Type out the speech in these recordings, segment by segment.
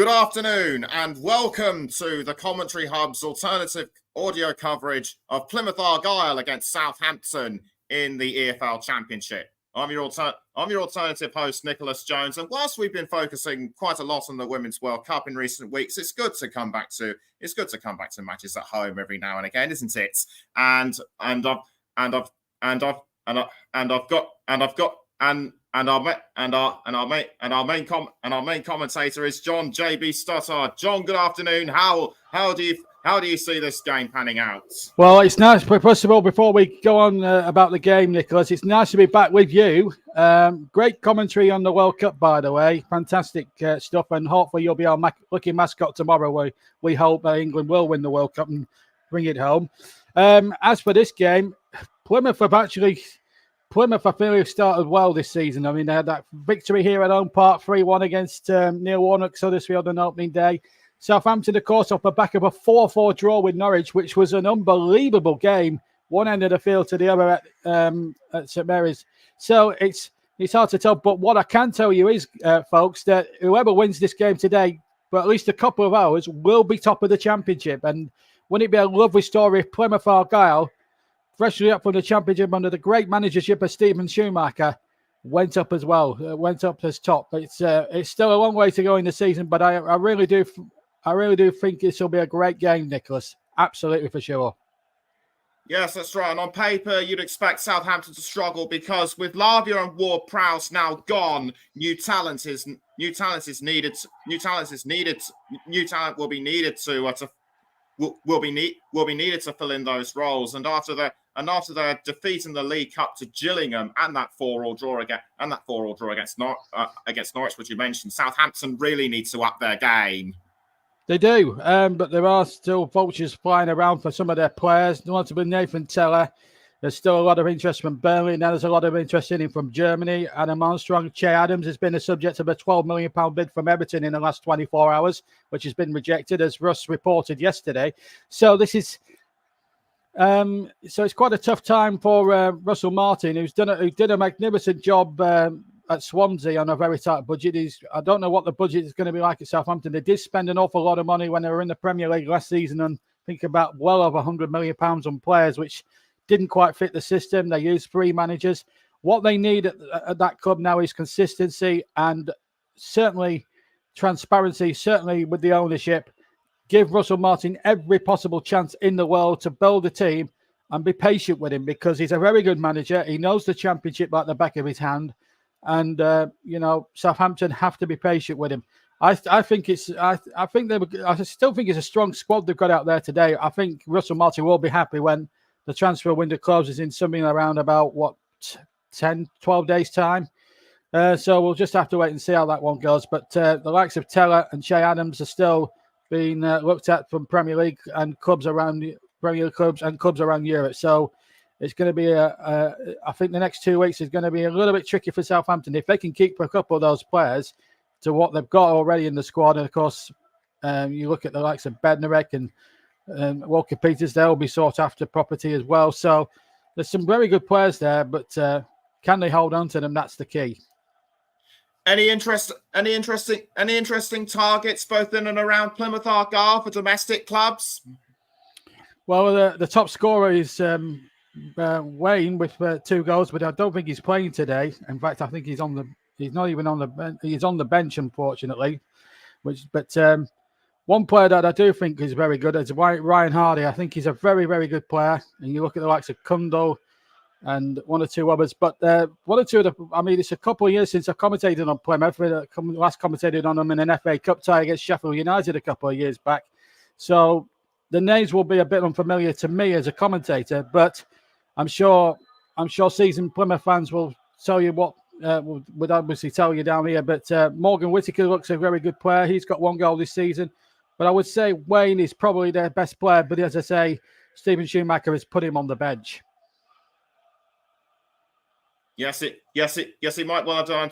Good afternoon and welcome to the Commentary Hub's alternative audio coverage of Plymouth Argyle against Southampton in the EFL Championship. I'm your alternative host, Nicholas Jones, and whilst we've been focusing quite a lot on the Women's World Cup in recent weeks, it's good to come back to matches at home every now and again, isn't it? And our main commentator is John JB Stoddard. John, good afternoon. How do you see this game panning out? Well, it's nice. First of all, before we go on about the game, Nicholas, it's nice to be back with you. Great commentary on the World Cup, by the way. Fantastic stuff, and hopefully you'll be our lucky mascot tomorrow. We hope England will win the World Cup and bring it home. As for this game, Plymouth, I feel, have started well this season. I mean, they had that victory here at home park, 3-1 against Neil Warnock's Huddersfield on opening day. Southampton, of course, off the back of a 4-4 draw with Norwich, which was an unbelievable game. One end of the field to the other at St Mary's. So it's hard to tell. But what I can tell you is, folks, that whoever wins this game today, for at least a couple of hours, will be top of the Championship. And wouldn't it be a lovely story if Plymouth Argyle, freshly up from the Championship under the great managership of Stephen Schumacher, went up as well, went up as top. It's still a long way to go in the season, but I really do think this will be a great game, Nicholas. Absolutely, for sure. Yes, that's right. And on paper, you'd expect Southampton to struggle because with Lavia and Ward-Prowse now gone, new talent will be needed to fill in those roles. And after their defeat in the League Cup to Gillingham and that 4-4 draw against Norwich, which you mentioned, Southampton really need to up their game. They do, but there are still vultures flying around for some of their players. Notably Nathan Teller. There's still a lot of interest from Burnley. Now there's a lot of interest in him from Germany. Adam Armstrong, Che Adams has been the subject of a £12 million bid from Everton in the last 24 hours, which has been rejected, as Russ reported yesterday. So this is, so it's quite a tough time for Russell Martin, who did a magnificent job at Swansea on a very tight budget. I don't know what the budget is going to be like at Southampton. They did spend an awful lot of money when they were in the Premier League last season, and think about well over £100 million on players, which didn't quite fit the system. They used 3 managers. What they need at that club now is consistency and certainly transparency, certainly with the ownership. Give Russell Martin every possible chance in the world to build a team and be patient with him, because he's a very good manager. He knows the Championship like the back of his hand. And, Southampton have to be patient with him. I still think it's a strong squad they've got out there today. I think Russell Martin will be happy when the transfer window closes in something around about, 10, 12 days' time. So we'll just have to wait and see how that one goes. But the likes of Teller and Che Adams are still being looked at from Premier League and clubs around Europe. So it's going to be I think the next 2 weeks is going to be a little bit tricky for Southampton. If they can keep a couple of those players to what they've got already in the squad, and of course, you look at the likes of Bednarek and Walker Peters, they'll be sought after property as well. So there's some very good players there, but can they hold on to them? That's the key. Any interesting targets both in and around Plymouth Argyle for domestic clubs? Well, the top scorer is Wayne with 2 goals, but I don't think he's playing today. In fact, I think he's not even on the bench. He's on the bench, unfortunately. But one player that I do think is very good is Ryan Hardy. I think he's a very, very good player. And you look at the likes of Kundal and 1 or 2 others. But 1 or 2 of the, I mean, it's a couple of years since I commentated on Plymouth. Last commentated on them in an FA Cup tie against Sheffield United a couple of years back. So the names will be a bit unfamiliar to me as a commentator, but I'm sure seasoned Plymouth fans will tell you what would obviously tell you down here. But Morgan Whittaker looks a very good player. He's got 1 goal this season. But I would say Wayne is probably their best player. But as I say, Stephen Schumacher has put him on the bench. Yes, he might well have done. I'm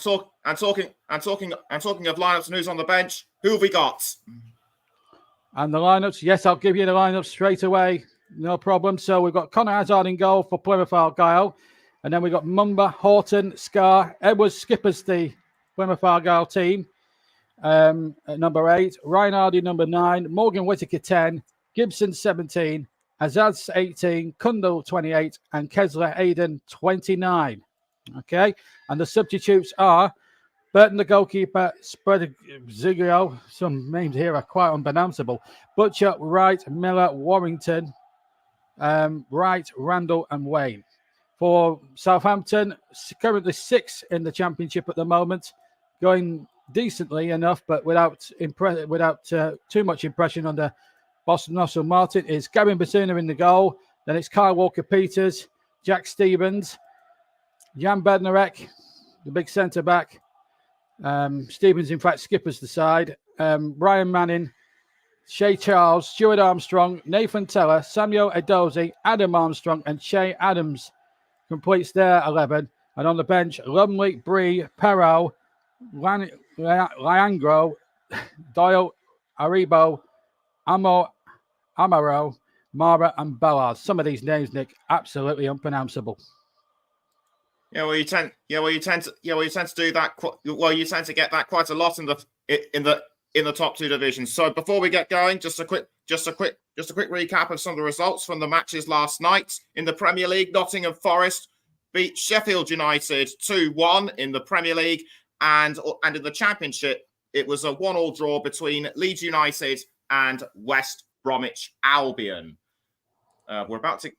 talking of lineups and who's on the bench. Who have we got? And the lineups, yes, I'll give you the lineups straight away. No problem. So we've got Connor Hazard in goal for Plymouth Argyle. And then we've got Mumba, Horton, Scar, Edwards skippers the Plymouth Argyle team. at number 8, Ryan Hardy, number 9, Morgan Whittaker, 10, Gibson, 17, Azaz, 18, Kundal, 28, and Kesler Hayden, 29. Okay, and the substitutes are Burton, the goalkeeper, Spread Zigio, some names here are quite unpronounceable, Butcher, Wright, Miller, Warrington, Wright, Randall, and Wayne. For Southampton, currently 6th in the Championship at the moment, going decently enough, but without too much impression under Boston Russell Martin, is Gavin Bazuna in the goal. Then it's Kyle Walker-Peters, Jack Stevens, Jan Bednarek, the big centre-back. Stevens, in fact, skippers the side. Ryan Manning, Shea Charles, Stuart Armstrong, Nathan Teller, Samuel Edozie, Adam Armstrong, and Shea Adams completes their 11. And on the bench, Lumley, Bree, Perot, Liangro, Doyle, Aribo, Amaro, Mara, and Ballard. Some of these names, Nick, absolutely unpronounceable. You tend to do that. You tend to get that quite a lot in the top 2 divisions. So before we get going, just a quick recap of some of the results from the matches last night in the Premier League. Nottingham Forest beat Sheffield United 2-1 in the Premier League, and in the Championship it was a 1-1 draw between Leeds United and West Bromwich Albion. We're about to.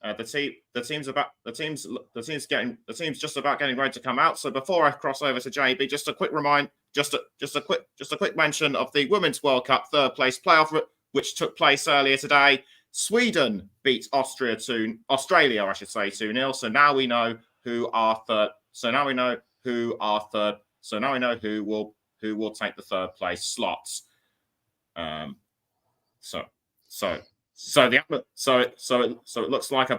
The team's just about getting ready to come out. So before I cross over to JB, just a quick mention of the Women's World Cup third place playoff, which took place earlier today. Sweden beat Australia 2-0. So now we know who are third. So now we know who will take the third place slots. So it looks like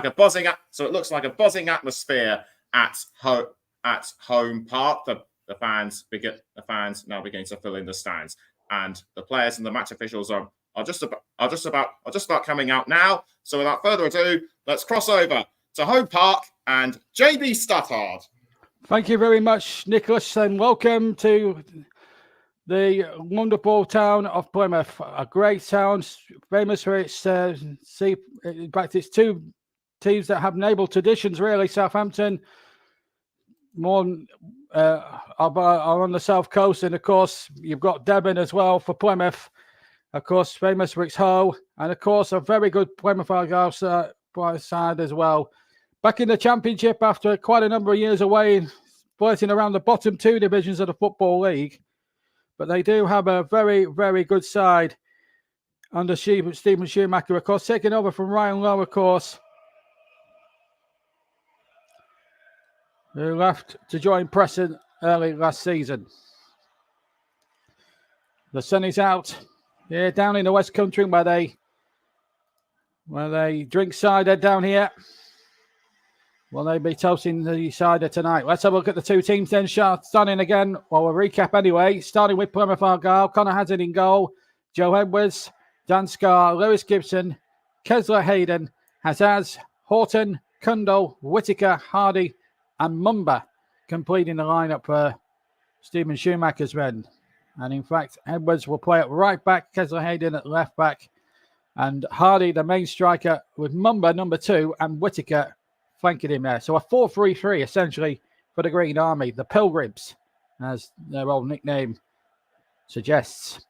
a buzzing atmosphere at home park. The fans now beginning to fill in the stands, and the players and the match officials are just about coming out now. So without further ado, let's cross over to home park and JB Stuttard. Thank you very much, Nicholas, and welcome to the wonderful town of Plymouth, a great town, famous for its in fact, it's 2 teams that have naval traditions, really. Southampton more are on the south coast, and of course you've got Devon as well for Plymouth, of course, famous for its hoe, and of course a very good Plymouth Argyle side as well. Back in the Championship after quite a number of years away, flirting around the bottom 2 divisions of the Football League. But they do have a very, very good side under Stephen Schumacher, of course, taking over from Ryan Lowe, of course, who left to join Preston early last season. The sun is out here down in the West Country where they drink cider down here. Will they be toasting the cider tonight? Let's have a look at the 2 teams then. Starting again, well, we'll recap anyway. Starting with Plymouth Argyle, Connor Hazard in goal, Joe Edwards, Dan Scarr, Lewis Gibson, Kesler Hayden, Hazaz, Horton, Kundal, Whittaker, Hardy, and Mumba completing the lineup for Stephen Schumacher's men. And in fact, Edwards will play at right back, Kesler Hayden at left back, and Hardy, the main striker, with Mumba, number 2, and Whittaker flanking him there. So a 4-3-3 essentially for the Green Army, the Pilgrims, as their old nickname suggests.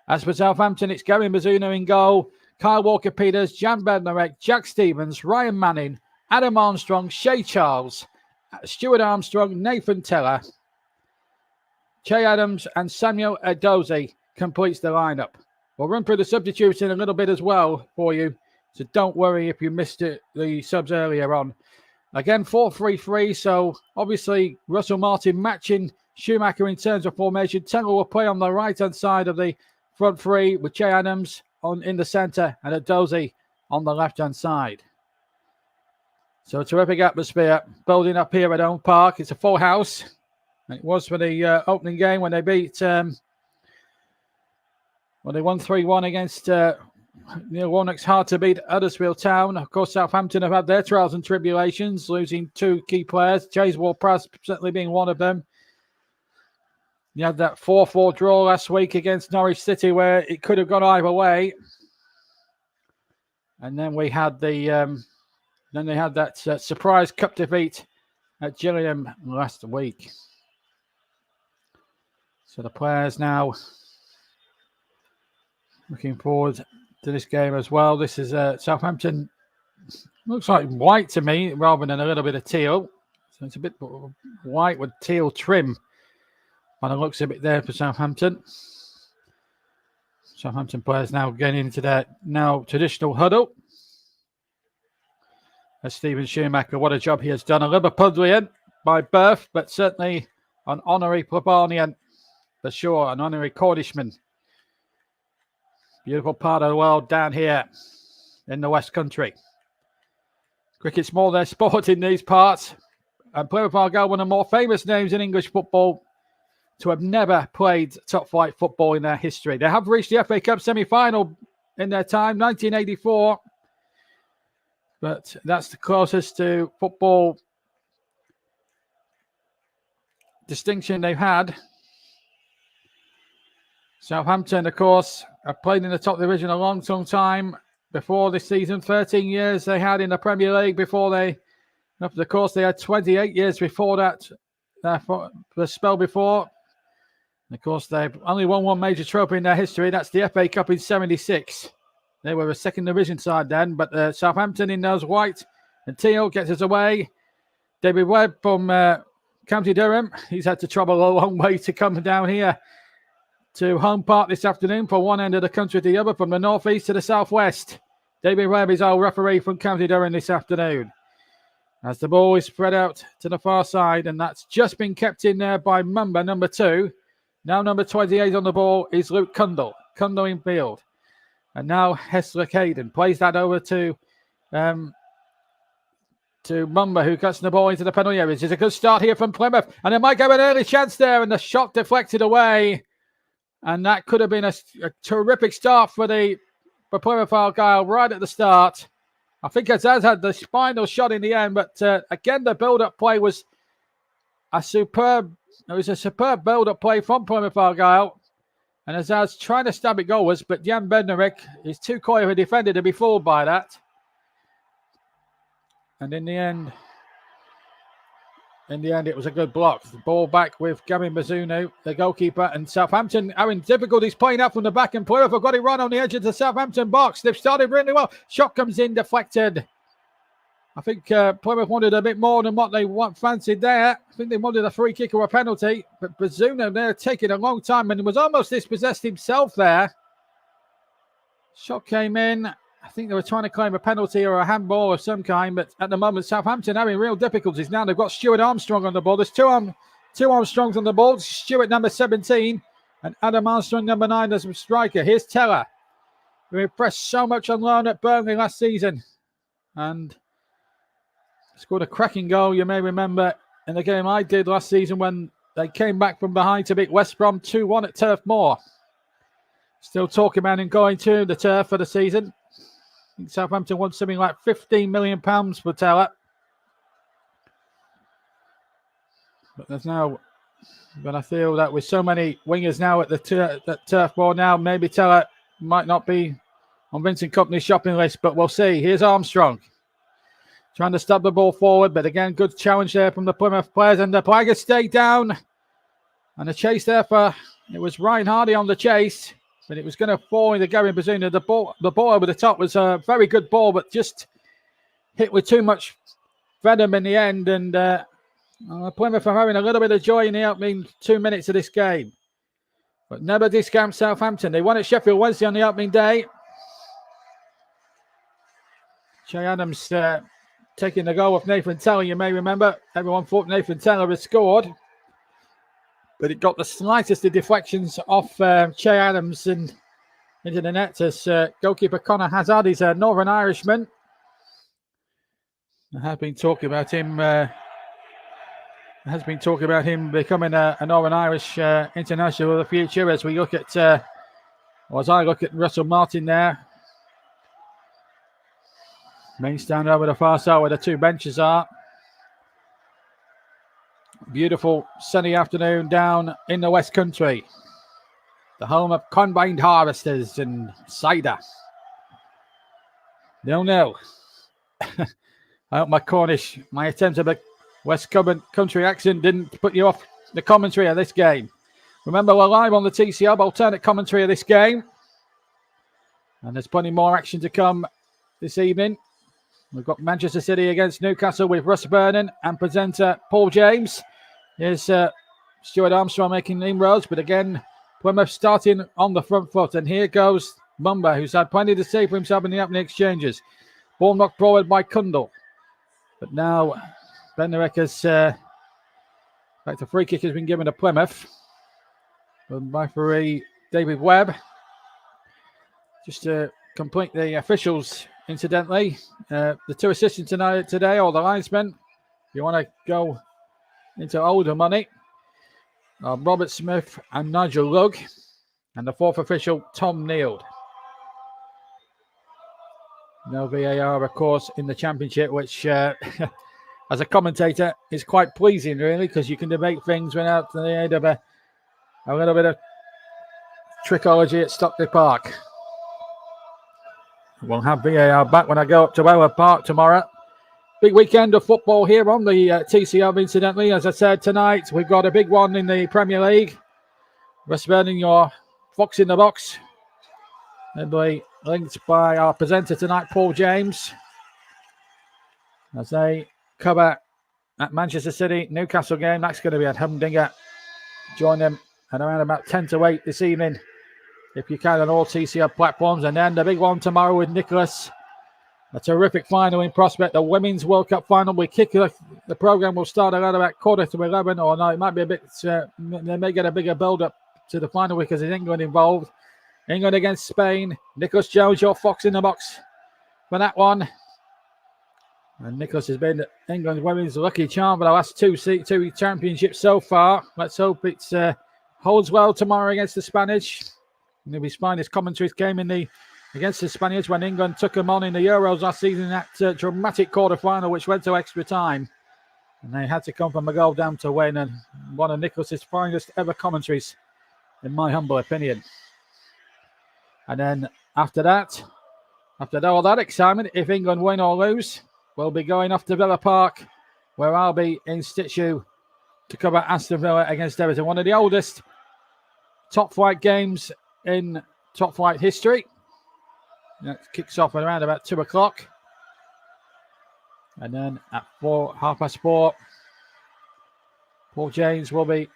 As for Southampton, it's Gavin Bazuna in goal, Kyle Walker-Peters, Jan Bednarek, Jack Stevens, Ryan Manning, Adam Armstrong, Shea Charles, Stuart Armstrong, Nathan Teller, Che Adams, and Samuel Edozie completes the lineup. We'll run through the substitutes in a little bit as well for you, so don't worry if you missed the subs earlier on. Again, 4-3-3, so obviously Russell Martin matching Schumacher in terms of formation. Teller will play on the right-hand side of the front 3 with Che Adams in the centre and Edozie on the left-hand side. So a terrific atmosphere building up here at Home Park. It's a full house. And it was for the opening game when they beat, they won 3-1 against Neil Warnock's hard-to-beat Huddersfield Town. Of course, Southampton have had their trials and tribulations, losing 2 key players, Chase Ward-Prowse certainly being one of them. You had that 4-4 draw last week against Norwich City where it could have gone either way. And then we had then they had that surprise cup defeat at Gillingham last week. So the players now looking forward to this game as well. This is Southampton. Looks like white to me rather than a little bit of teal. So it's a bit white with teal trim by the looks of it there for Southampton. Southampton players now getting into their now traditional huddle. As Stephen Schumacher, what a job he has done. A Liverpudlian by birth, but certainly an honorary Plymouth for sure, an honorary Cornishman. Beautiful part of the world down here in the West Country. Cricket's more their sport in these parts. And Plymouth Argyle, one of the more famous names in English football to have never played top flight football in their history. They have reached the FA Cup semi-final in their time, 1984. But that's the closest to football distinction they've had. Southampton, of course, have played in the top division a long time before this season. 13 years they had in the Premier League before they, of course, they had 28 years before that, the spell before. And of course, they've only won one major trophy in their history. That's the FA Cup in '76. They were a second division side then, but Southampton in those white and teal gets us away. David Webb from County Durham. He's had to travel a long way to come down here to Home Park this afternoon from one end of the country to the other, from the northeast to the southwest. David Webb is our referee from County Durham this afternoon. As the ball is spread out to the far side, and that's just been kept in there by Mumba, number 2. Now number 28 on the ball is Luke Cundle in field. And now Hessler Caden plays that over to Mumba, who cuts the ball into the penalty area. It's a good start here from Plymouth. And they might get an early chance there, and the shot deflected away. And that could have been a terrific start for Plymouth Argyle right at the start. I think Azaz had the final shot in the end, but again, the build-up play was a superb build-up play from Plymouth Argyle. And Azaz trying to stab it goalwards, but Jan Bednarek is too coy of a defender to be fooled by that. And in the end, it was a good block. The ball back with Gavin Bazunu, the goalkeeper, and Southampton having difficulties playing up from the back, and Plymouth have got it right on the edge of the Southampton box. They've started really well. Shot comes in, deflected. I think Plymouth wanted a bit more than what they fancied there. I think they wanted a free kick or a penalty, but Bazunu there taking a long time and was almost dispossessed himself there. Shot came in. I think they were trying to claim a penalty or a handball of some kind, but at the moment, Southampton having real difficulties now. They've got Stuart Armstrong on the ball. There's two Armstrongs on the ball. Stuart, number 17, and Adam Armstrong, number 9, as a striker. Here's Teller, who impressed so much on loan at Burnley last season, and scored a cracking goal, you may remember, in the game I did last season when they came back from behind to beat West Brom 2-1 at Turf Moor. Still talking about him going to the turf for the season. I think Southampton wants something like £15 million for Teller. But I feel that with so many wingers now at the Turf Moor now, maybe Teller might not be on Vincent Kompany's shopping list, but we'll see. Here's Armstrong, trying to stab the ball forward, but again, good challenge there from the Plymouth players, and the Tigers stayed down. And the chase there it was Ryan Hardy on the chase, but it was going to fall into Gavin Bazunu. The ball over the top was a very good ball, but just hit with too much venom in the end. And Plymouth are having a little bit of joy in the opening 2 minutes of this game. But never discount Southampton. They won at Sheffield Wednesday on the opening day. Che Adams taking the goal of Nathan Teller, you may remember. Everyone thought Nathan Teller had scored, but it got the slightest of deflections off Che Adams and into the net as goalkeeper Connor Hazard is a Northern Irishman. I have been talking about him. Has been talking about him becoming a Northern Irish international of the future as we look at, as I look at Russell Martin there. Main stand over the far side where the two benches are. Beautiful sunny afternoon down in the West Country, the home of combined harvesters and cider. 0-0. I hope my attempt at a West Country accent didn't put you off the commentary of this game. Remember, we're live on the TC Hub, alternate commentary of this game. And there's plenty more action to come this evening. We've got Manchester City against Newcastle with Russ Vernon and presenter Paul James. Here's Stuart Armstrong making inroads, but again, Plymouth starting on the front foot. And here goes Mumba, who's had plenty to say for himself in the opening exchanges. Ball knocked forward by Kundal. But now, Benderek has, back to free kick has been given to Plymouth. By referee David Webb. Just to complete the officials, incidentally, the two assistants today, or the linesmen, if you want to go into older money, Robert Smith and Nigel Lugg, and the fourth official, Tom Neild. No VAR, of course, in the Championship, which, as a commentator, is quite pleasing, really, because you can debate things without the aid of a little bit of trickology at Stockley Park. We'll have VAR back when I go up to Weller Park tomorrow. Big weekend of football here on the TC Hub, incidentally. As I said, tonight we've got a big one in the Premier League. West Vernon, your Fox in the Box. They'll be linked by our presenter tonight, Paul James, as they cover at Manchester City Newcastle game. That's going to be a humdinger. Join them at around about 10 to 8 this evening, if you can, on all TCR platforms. And then the big one tomorrow with Nicholas. A terrific final in prospect, the Women's World Cup final. We kick the programme will start around about 11:15, or no, it might be a bit, they may get a bigger build-up to the final because there's England involved. England against Spain. Nicholas Jones, your Fox in the Box for that one. And Nicholas has been England's women's lucky charm for the last two championships so far. Let's hope it holds well tomorrow against the Spanish. And his finest commentaries came against the Spaniards when England took them on in the Euros last season, that dramatic quarter-final which went to extra time. And they had to come from a goal down to win, and one of Nicholas's finest ever commentaries, in my humble opinion. And then after all that excitement, if England win or lose, we'll be going off to Villa Park, where I'll be in situ to cover Aston Villa against Everton. One of the oldest top-flight games in top-flight history. That kicks off at around about 2 o'clock. And then at 4:30, Paul James will be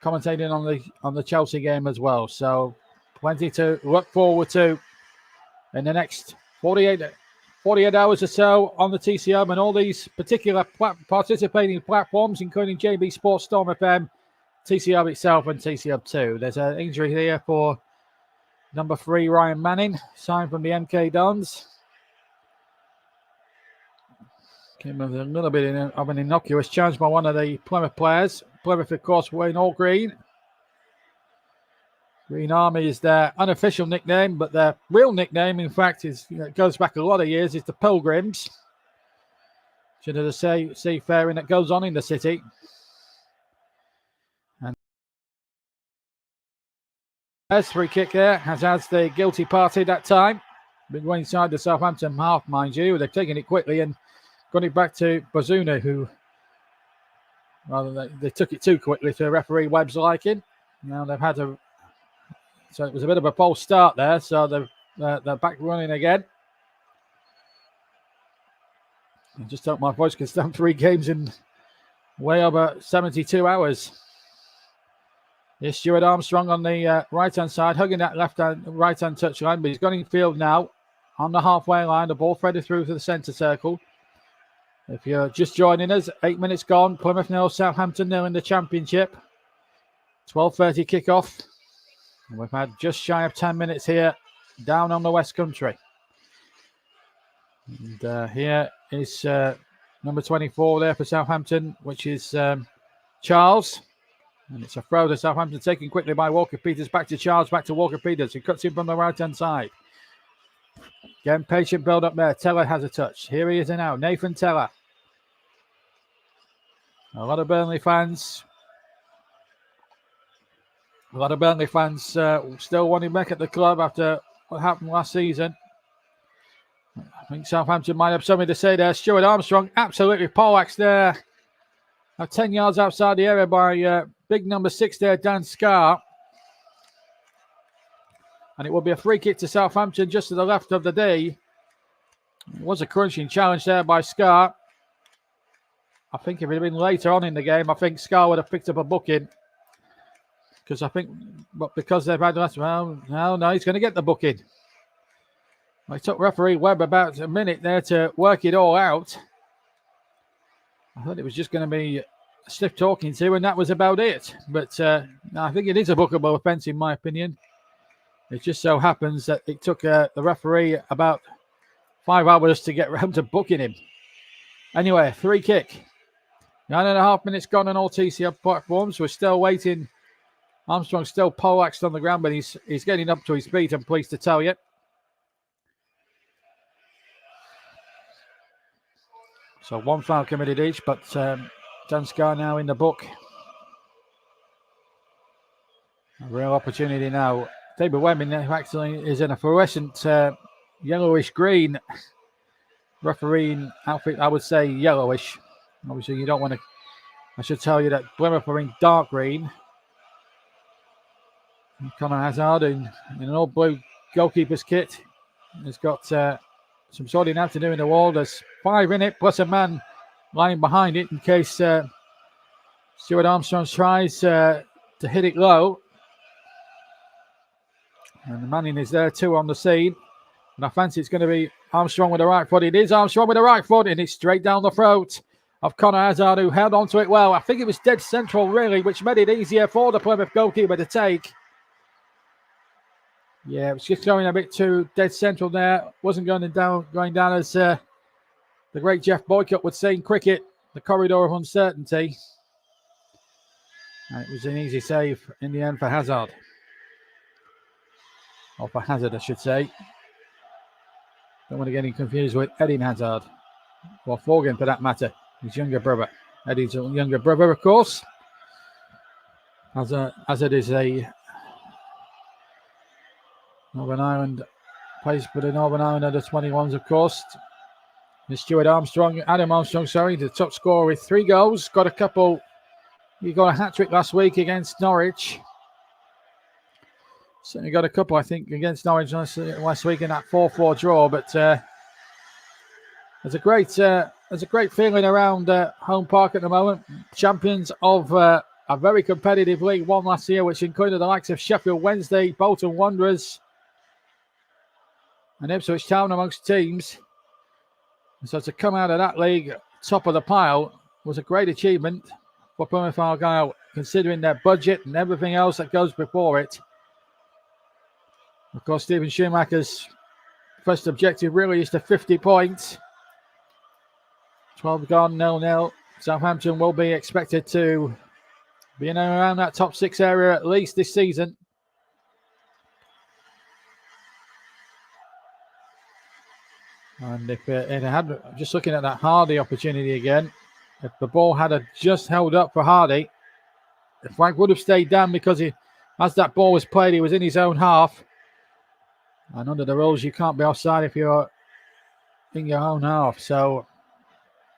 commentating on the Chelsea game as well. So plenty to look forward to in the next 48 hours or so on the TC Hub and all these particular participating platforms, including JB Sports, Storm FM, TC Hub itself, and TC Hub 2. There's an injury here for number 3, Ryan Manning, signed from the MK Dons. Came with a little bit of an innocuous challenge by one of the Plymouth players. Plymouth, of course, wearing all green. Green Army is their unofficial nickname, but their real nickname, in fact, it goes back a lot of years, is the Pilgrims. Due to the seafaring that goes on in the city. And there's free kick there, as has the guilty party that time. Been going inside the Southampton half, mind you. They've taken it quickly and got it back to Bazuna, who, rather, they took it too quickly to referee Webb's liking. Now they've had to. So it was a bit of a false start there. So they're back running again. I just hope my voice can stand 3 games in way over 72 hours. Here's Stuart Armstrong on the right-hand side, hugging that right-hand touchline, but he's gone in field now on the halfway line. The ball threaded through to the centre circle. If you're just joining us, 8 minutes gone. Plymouth 0, Southampton 0 in the Championship. 12:30 kickoff. We've had just shy of 10 minutes here down on the West Country. And here is number 24 there for Southampton, which is Charles. And it's a throw to Southampton, taken quickly by Walker Peters. Back to Charles, back to Walker Peters. He cuts in from the right-hand side. Again, patient build up there. Teller has a touch. Here he is now. Nathan Teller. A lot of Burnley fans. Still wanting back at the club after what happened last season. I think Southampton might have something to say there. Stuart Armstrong absolutely poleaxed there. Now 10 yards outside the area by big number 6 there, Dan Scarr. And it will be a free kick to Southampton just to the left of the D. It was a crunching challenge there by Scarr. I think if it had been later on in the game, I think Scarr would have picked up a booking. Because they've had less, no, he's going to get the booking. It took referee Webb about a minute there to work it all out. I thought it was just going to be a stiff talking to, and that was about it. But I think it is a bookable offence, in my opinion. It just so happens that it took the referee about 5 hours to get round to booking him. Anyway, free kick. 9.5 minutes gone on all TCF platforms. We're still waiting. Armstrong's still poleaxed on the ground, but he's getting up to his feet, I'm pleased to tell you. So 1 foul committed each, but Dan Scarr now in the book. A real opportunity now. David Wemming actually is in a fluorescent yellowish green refereeing outfit. I would say yellowish. Obviously, you don't want to. I should tell you that Plymouth are in dark green. And Conor Hazard in an all blue goalkeeper's kit has got some sorting out to do in the wall. There's 5 in it, plus a man lying behind it in case Stuart Armstrong tries to hit it low. And the Manning is there too on the scene. And I fancy it's going to be Armstrong with the right foot. It is Armstrong with the right foot, and it's straight down the throat of Conor Hazard, who held onto it well. I think it was dead central, really, which made it easier for the Plymouth goalkeeper to take. Yeah, it was just going a bit too dead central there. Wasn't going down as the great Jeff Boycott would say in cricket, the corridor of uncertainty. And it was an easy save in the end for Hazard. Or for Hazard, I should say. Don't want to get him confused with Eden Hazard. Or Forgan, for that matter. His younger brother. Eddie's younger brother, of course. Hazard is a Northern Ireland, plays for the Northern Ireland under 21s, of course. Adam Armstrong, the top scorer with 3 goals. Got he got a hat-trick last week against Norwich. Certainly got a couple, I think, against Norwich last week in that 4-4 draw. But there's a great feeling around Home Park at the moment. Champions of a very competitive League One last year, which included the likes of Sheffield Wednesday, Bolton Wanderers, and Ipswich Town amongst teams. And so to come out of that league top of the pile was a great achievement for Plymouth Argyle, considering their budget and everything else that goes before it. Of course, Stephen Schumacher's first objective really is to 50 points. 12 gone, 0-0. Southampton will be expected to be in and around that top 6 area at least this season. And if it had, just looking at that Hardy opportunity again, if the ball had just held up for Hardy, Frank would have stayed down because as that ball was played, he was in his own half. And under the rules, you can't be offside if you're in your own half. So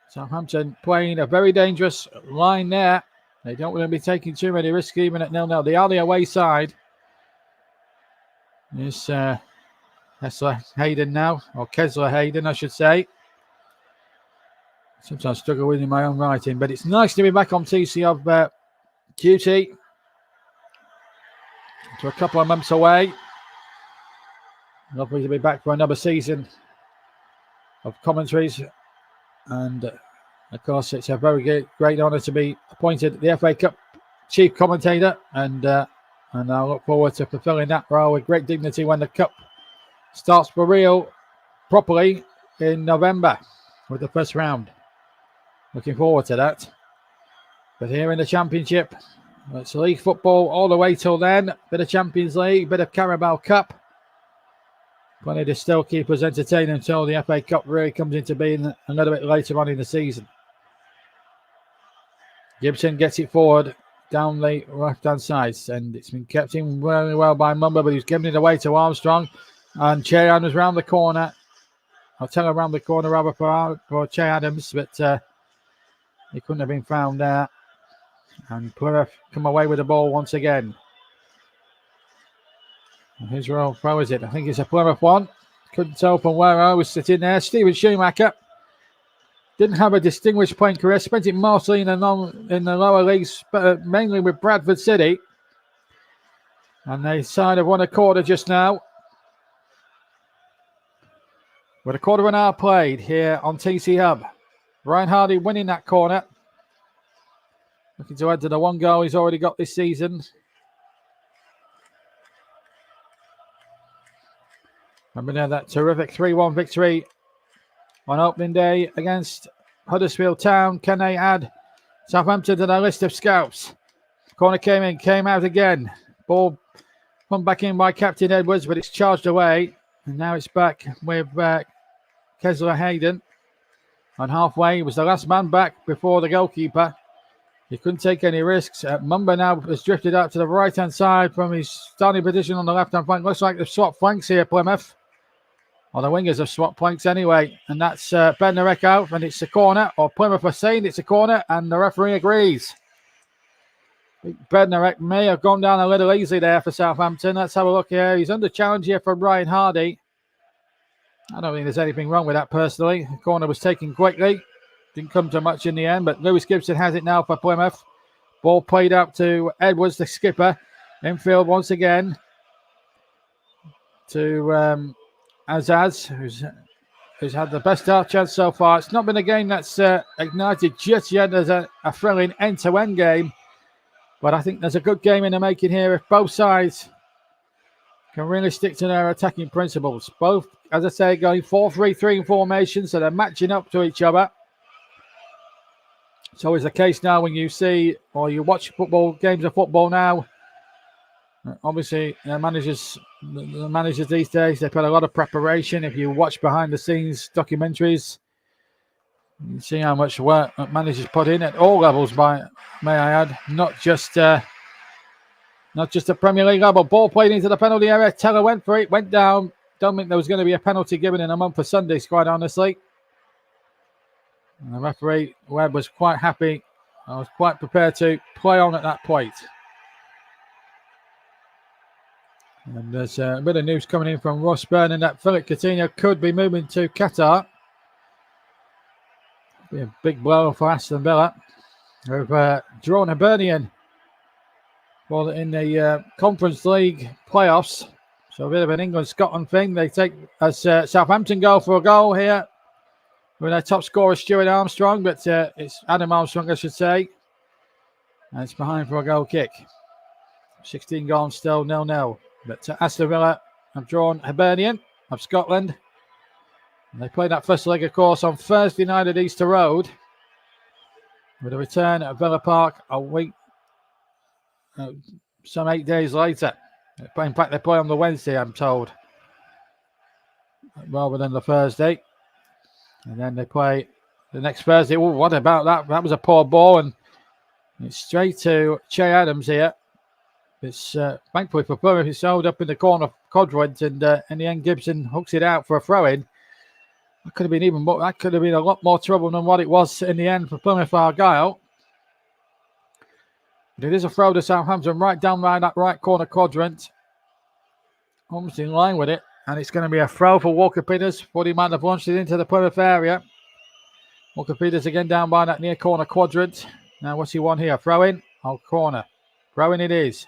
Southampton playing a very dangerous line there. They don't want to be taking too many risks even at 0-0. They are the away side. It's Kessler Hayden now, or Kessler Hayden, I should say. Sometimes I struggle with in my own writing, but it's nice to be back on TCF duty. To a couple of months away. Lovely to be back for another season of commentaries. And of course, it's a very great honour to be appointed the FA Cup chief commentator. And I look forward to fulfilling that role with great dignity when the Cup starts for real properly in November with the first round. Looking forward to that. But here in the Championship, it's league football all the way till then. Bit of Champions League, bit of Carabao Cup. Plenty to still keep us entertained until the FA Cup really comes into being a little bit later on in the season. Gibson gets it forward down the left-hand side, and it's been kept in very well by Mumba, but he's giving it away to Armstrong. And Che Adams round the corner. I'll tell her around the corner rather for Che Adams, but he couldn't have been found there. And Plymouth come away with the ball once again. And whose roll throw is it? I think it's a Plymouth one. Couldn't tell from where I was sitting there. Stephen Schumacher didn't have a distinguished playing career. Spent it mostly in the lower leagues, but mainly with Bradford City. And they side have won a quarter just now. With a quarter of an hour played here on TC Hub. Ryan Hardy winning that corner. Looking to add to the one goal he's already got this season. Remember now that terrific 3-1 victory on opening day against Huddersfield Town. Can they add Southampton to their list of scouts? Corner came in, came out again. Ball put back in by Captain Edwards, but it's charged away. And now it's back with Kesler Hayden. And halfway, he was the last man back before the goalkeeper. He couldn't take any risks. Mumba now has drifted out to the right-hand side from his starting position on the left-hand flank. Looks like they've swapped flanks here, Plymouth. Or the wingers have swapped flanks anyway. And that's Bednarek out, and it's a corner. Or Plymouth are saying it's a corner, and the referee agrees. Bednarek may have gone down a little easy there for Southampton. Let's have a look here. He's under challenge here from Ryan Hardy. I don't think there's anything wrong with that personally. The corner was taken quickly. Didn't come to much in the end, but Lewis Gibson has it now for Plymouth. Ball played out to Edwards, the skipper. Infield once again to Azaz, who's had the best start chance so far. It's not been a game that's ignited just yet as a thrilling end-to-end game. But I think there's a good game in the making here if both sides can really stick to their attacking principles. Both, as I say, going 4-3-3 in formation, so they're matching up to each other. It's always the case now when you see or you watch football, games of football now. Obviously, the managers these days, they put a lot of preparation. If you watch behind the scenes documentaries, you see how much work managers put in at all levels, may I add, not just a Premier League level. Ball played into the penalty area. Teller went for it, went down. Don't think there was going to be a penalty given in a month for Sundays, quite honestly. And the referee, Webb, was quite happy. I was quite prepared to play on at that point. And there's a bit of news coming in from Ross Byrne that Philip Coutinho could be moving to Qatar. Be a big blow for Aston Villa. They've drawn Hibernian in the Conference League playoffs. So a bit of an England-Scotland thing. They take as Southampton go for a goal here with their top scorer Stuart Armstrong, but it's Adam Armstrong, I should say. And it's behind for a goal kick. 16 goals still 0-0. But Aston Villa have drawn Hibernian of Scotland. And they played that first leg, of course, on Thursday night at Easter Road. With a return at Villa Park a week, some 8 days later. In fact, they play on the Wednesday, I'm told, rather than the Thursday. And then they play the next Thursday. Oh, what about that? That was a poor ball, and it's straight to Che Adams here. It's thankfully for Plymouth, it's held up in the corner of Codrent, and in the end, Gibson hooks it out for a throw-in. That could have been even more. That could have been a lot more trouble than what it was in the end for Plymouth Argyle. But it is a throw to Southampton right down by that right corner quadrant. Almost in line with it. And it's going to be a throw for Walker Peters. Thought he might have launched it into the Plymouth area. Walker Peters again down by that near corner quadrant. Now what's he want here? Throw in? Oh, corner. Throw in it is.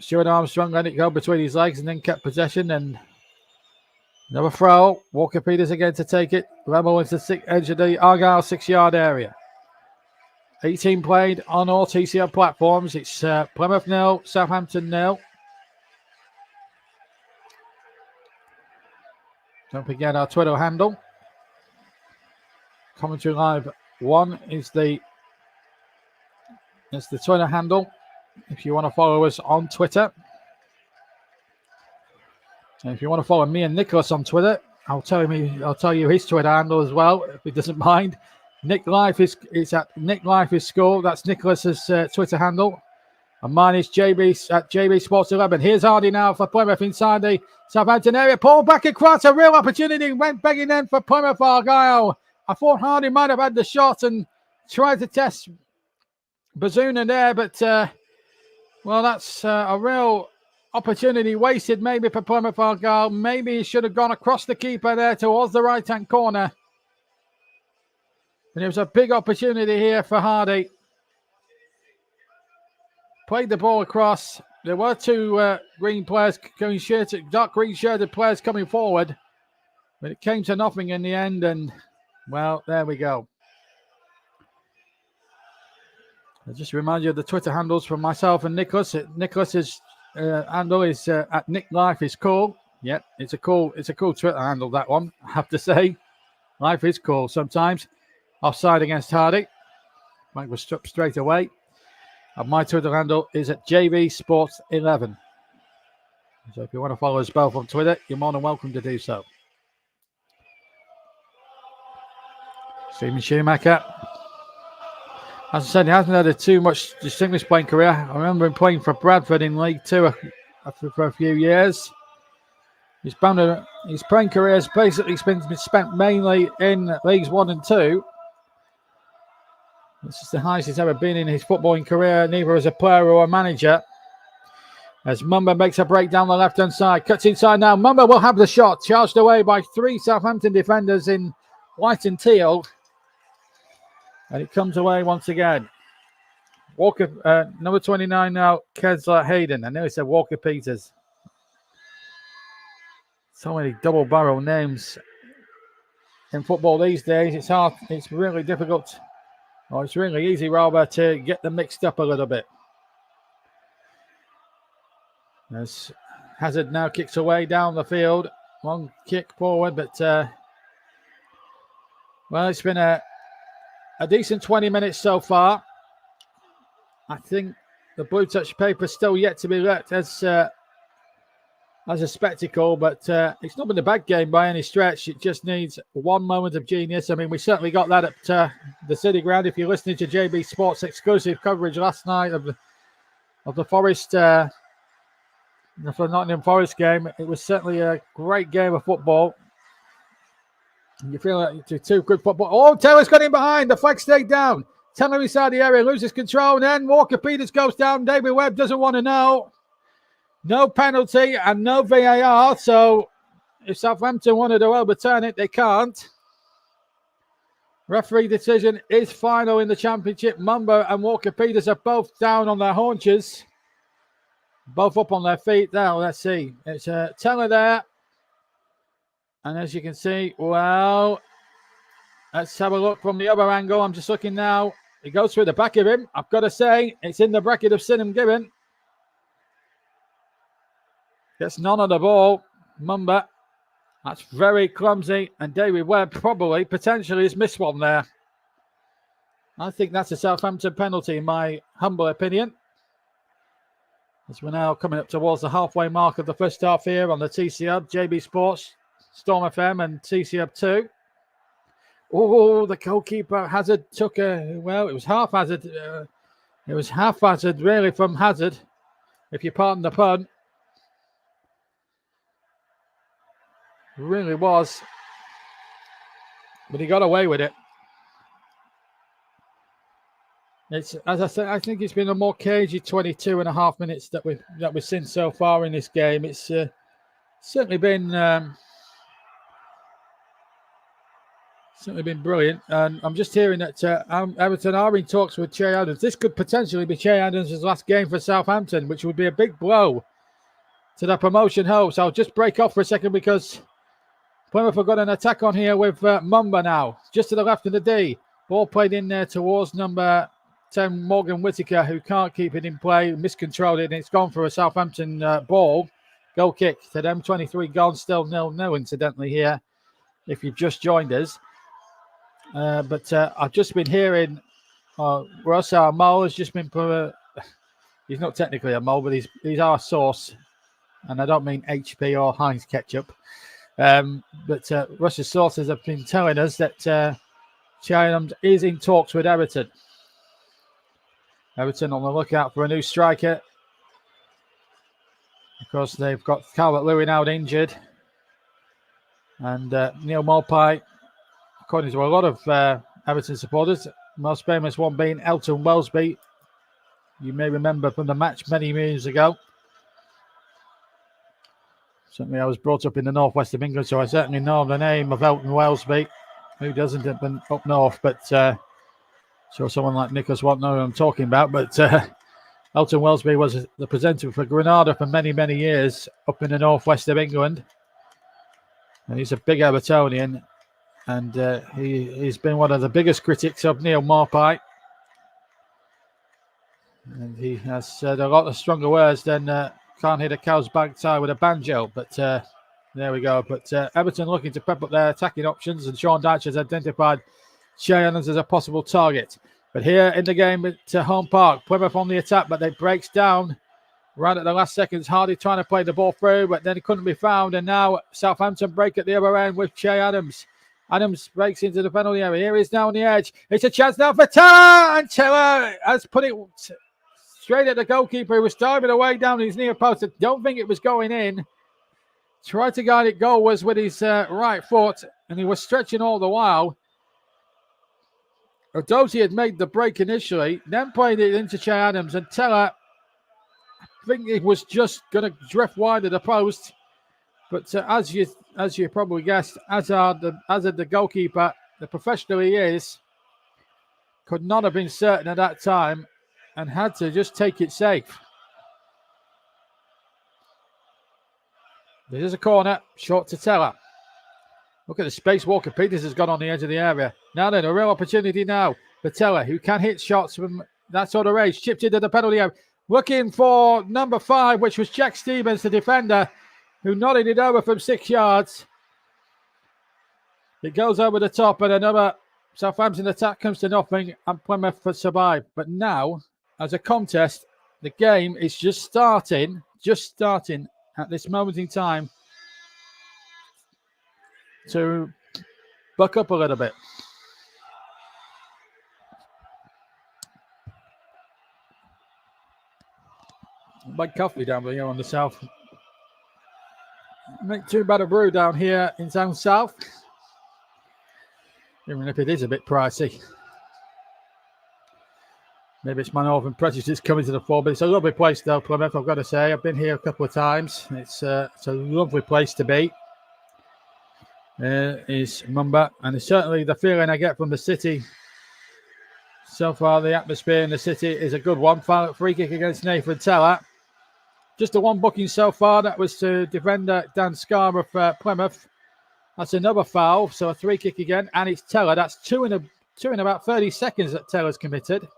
Stuart Armstrong let it go between his legs and then kept possession. And another throw. Walker Peters again to take it. Level into the edge of the Argyle 6-yard area. 18 played on all TCL platforms. It's Plymouth 0, Southampton 0. Don't forget our Twitter handle. Commentary Live 1 is the Twitter handle. If you want to follow us on Twitter. And if you want to follow me and Nicholas on Twitter, I'll tell you his Twitter handle as well, if he doesn't mind. Nick Life it's at Nick Life is School. That's Nicholas's Twitter handle. And mine is JB at JB Sports 11. Here's Hardy now for Plymouth inside the Southampton area. Paul back across, a real opportunity. Went begging in for Plymouth Argyle. I thought Hardy might have had the shot and tried to test Bazuna there, but well, that's a real opportunity wasted maybe for Plymouth Argyle. Maybe he should have gone across the keeper there towards the right-hand corner. And it was a big opportunity here for Hardy. Played the ball across. There were two green players, dark green shirted players coming forward. But it came to nothing in the end. And, well, there we go. I'll just remind you of the Twitter handles from myself and Nicholas. Nicholas's handle is at Nick Life is Cool. Yep, it's a cool Twitter handle, that one, I have to say. Life is cool sometimes. Offside against Hardy. Mike was struck straight away. And my Twitter handle is at JV Sports 11. So if you want to follow us both on Twitter, you're more than welcome to do so. Stephen Schumacher. As I said, he hasn't had a too much distinguished playing career. I remember him playing for Bradford in League Two for a few years. His playing career has basically been spent mainly in Leagues 1 and 2. This is the highest he's ever been in his footballing career, neither as a player or a manager. As Mumba makes a break down the left-hand side. Cuts inside now. Mumba will have the shot. Charged away by three Southampton defenders in white and teal. And it comes away once again. Walker, number 29 now, Kesler Hayden. I nearly said Walker Peters. So many double barrel names in football these days. It's hard. It's really difficult. Oh, it's really easy, rather, to get them mixed up a little bit. As Hazard now kicks away down the field. One kick forward, but well, it's been a decent 20 minutes so far. I think the blue touch paper still yet to be let as a spectacle, but it's not been a bad game by any stretch. It just needs one moment of genius. I mean, we certainly got that at the City Ground. If you're listening to JB Sports exclusive coverage last night of the Forest, the Nottingham Forest game, it was certainly a great game of football. You feel like it's two good football. Oh, Taylor's got in behind. The flag stayed down. Taylor inside the area, loses control. And then Walker Peters goes down. David Webb doesn't want to know. No penalty and no VAR. So if Southampton wanted to overturn it, they can't. Referee decision is final in the Championship. Mumba and Walker Peters are both down on their haunches. Both up on their feet. Now, let's see. It's Taylor there. And as you can see, well, let's have a look from the other angle. I'm just looking now. It goes through the back of him. I've got to say, it's in the bracket of sin and given. Gets none of the ball. Mumba. That's very clumsy. And David Webb probably, potentially, has missed one there. I think that's a Southampton penalty, in my humble opinion. As we're now coming up towards the halfway mark of the first half here on the TC Hub, JB Sports, Storm FM and TC Hub 2. Oh, the goalkeeper, Hazard, took it was half Hazard. It was half Hazard, really, from Hazard, if you pardon the pun. It really was. But he got away with it. It's, as I said, I think it's been a more cagey 22 and a half minutes that we've seen so far in this game. It's certainly been brilliant. And I'm just hearing that Everton are in talks with Che Adams. This could potentially be Che Adams' last game for Southampton, which would be a big blow to their promotion hopes. I'll just break off for a second because Plymouth have got an attack on here with Mumba now, just to the left of the D. Ball played in there towards number 10, Morgan Whittaker, who can't keep it in play, miscontrolled it, and it's gone for a Southampton ball. Goal kick to them, 23 gone, still 0-0 incidentally here, if you've just joined us. But I've just been hearing Russ, our mole, has just been he's not technically a mole, but he's our source. And I don't mean HP or Heinz ketchup. But Russ's sources have been telling us that Che Adams is in talks with Everton. Everton on the lookout for a new striker. Of course, they've got Calvert-Lewin out injured. And Neil Maupay, according to a lot of Everton supporters, most famous one being Elton Welsby. You may remember from the match many years ago. Certainly, I was brought up in the northwest of England, so I certainly know the name of Elton Welsby. Who doesn't up north? But sure, someone like Nicholas won't know who I'm talking about. But Elton Welsby was the presenter for Granada for many, many years up in the northwest of England. And he's a big Evertonian. And he's been one of the biggest critics of Neil Maupay. And he has said a lot of stronger words than can't hit a cow's backside with a banjo. But there we go. But Everton looking to pep up their attacking options. And Sean Dyche has identified Che Adams as a possible target. But here in the game at Home Park, Plymouth on the attack, but they breaks down right at the last seconds. Hardy trying to play the ball through, but then it couldn't be found. And now Southampton break at the other end with Che Adams. Adams breaks into the penalty area. Here he is now on the edge. It's a chance now for Teller. And Teller has put it straight at the goalkeeper who was diving away down his near post. I don't think it was going in. Tried to guide it goalwards with his right foot, and he was stretching all the while. O'Doherty had made the break initially, then played it into Che Adams, and Teller, I think he was just going to drift wide of the post. But as you probably guessed, as did the goalkeeper, the professional he is, could not have been certain at that time and had to just take it safe. There's a corner, short to Teller. Look at the space Walker Peters has got on the edge of the area. Now then, a real opportunity now for Teller, who can hit shots from that sort of range. Chipped into the penalty area. Looking for number 5, which was Jack Stevens, the defender, who nodded it over from 6 yards. It goes over the top, and another Southampton attack comes to nothing, and Plymouth survive. But now, as a contest, the game is just starting at this moment in time to buck up a little bit. Big coffee down here on the south. Make too bad a brew down here in down south, even if it is a bit pricey. Maybe it's my northern prejudice coming to the fore, but it's a lovely place though, Plymouth, I've got to say. I've been here a couple of times. It's a lovely place to be. Is Mumba, and it's certainly the feeling I get from the city so far. The atmosphere in the city is a good one. Free kick against Nathan Teller. Just the one booking so far. That was to defender Dan Scar of Plymouth. That's another foul, so a free kick again, and it's Teller. That's two in about 30 seconds that Teller's committed.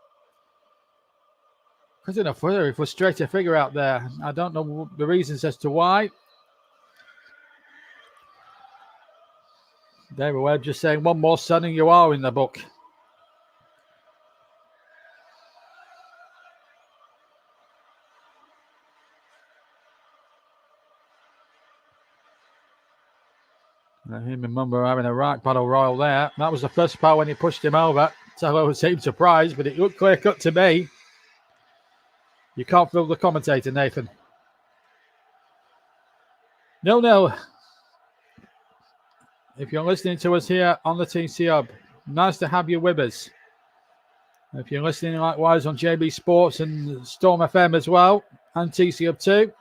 Because in a very frustrated figure out there. I don't know the reasons as to why. David Webb just saying, one more son and you are in the book. Him and Mumba are having a right battle royal there. That was the first part when he pushed him over. So I seemed surprised, but it looked clear cut to me. You can't fool the commentator, Nathan. 0-0. If you're listening to us here on the TC Hub, nice to have you with us. If you're listening likewise on JB Sports and Storm FM as well, and TC Hub too.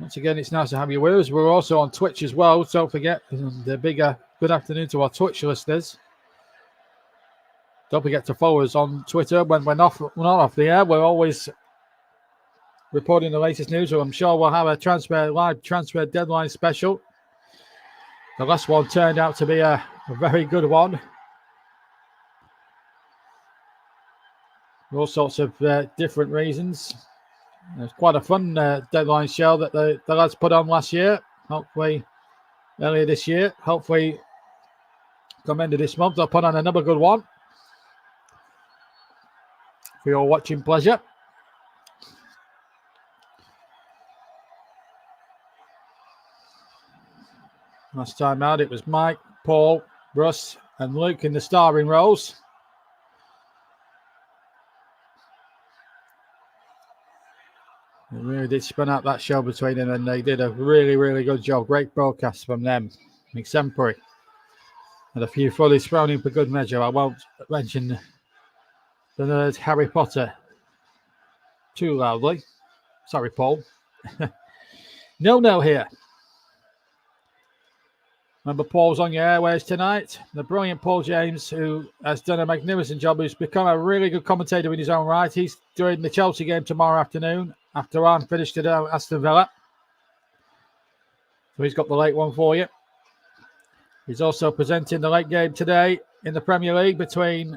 Once again, it's nice to have you with us. We're also on Twitch as well. Don't forget, the bigger good afternoon to our Twitch listeners. Don't forget to follow us on Twitter when we're not off the air. We're always reporting the latest news. So I'm sure we'll have a live transfer deadline special. The last one turned out to be a very good one. For all sorts of different reasons. It was quite a fun deadline show that the lads put on last year. Hopefully, earlier this year. Hopefully, come end of this month, they'll put on another good one. For your watching pleasure. Last time out, it was Mike, Paul, Russ, and Luke in the starring roles. They really did spin out that show between them, and they did a really, really good job. Great broadcast from them. Exemplary. And a few follies thrown in for good measure. I won't mention the nerd Harry Potter too loudly. Sorry, Paul. 0-0 here. Remember, Paul's on your airways tonight. The brilliant Paul James, who has done a magnificent job, who's become a really good commentator in his own right. He's doing the Chelsea game tomorrow afternoon after I'm finished at Aston Villa. So he's got the late one for you. He's also presenting the late game today in the Premier League between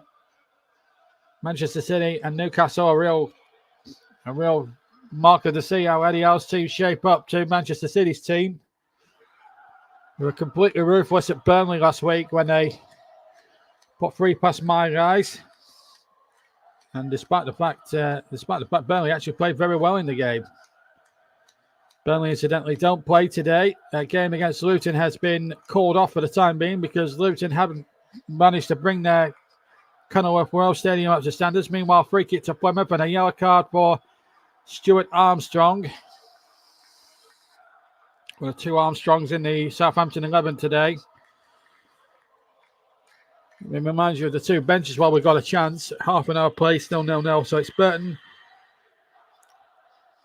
Manchester City and Newcastle. A real marker to see how Eddie Howe's team shape up to Manchester City's team. They were completely ruthless at Burnley last week when they put 3 past my guys. And despite the fact Burnley actually played very well in the game. Burnley, incidentally, don't play today. A game against Luton has been called off for the time being because Luton haven't managed to bring their Kenilworth Road Stadium up to standards. Meanwhile, free kick to Plymouth and a yellow card for Stuart Armstrong. There are 2 Armstrongs in the Southampton 11 today. It reminds you of the 2 benches while we've got a chance. Half an hour play, still 0-0. So it's Burton,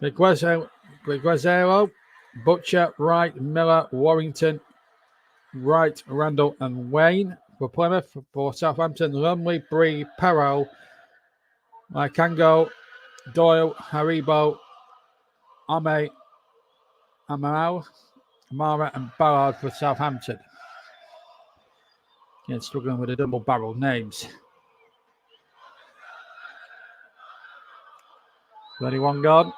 Guezzero, Butcher, Wright, Miller, Warrington, Wright, Randall and Wayne. For Plymouth, for Southampton, Lumley, Bree, Perro, Kango, Doyle, Haribo, Ame, Amara and Ballard for Southampton. Again, struggling with the double-barreled names. 31 gone.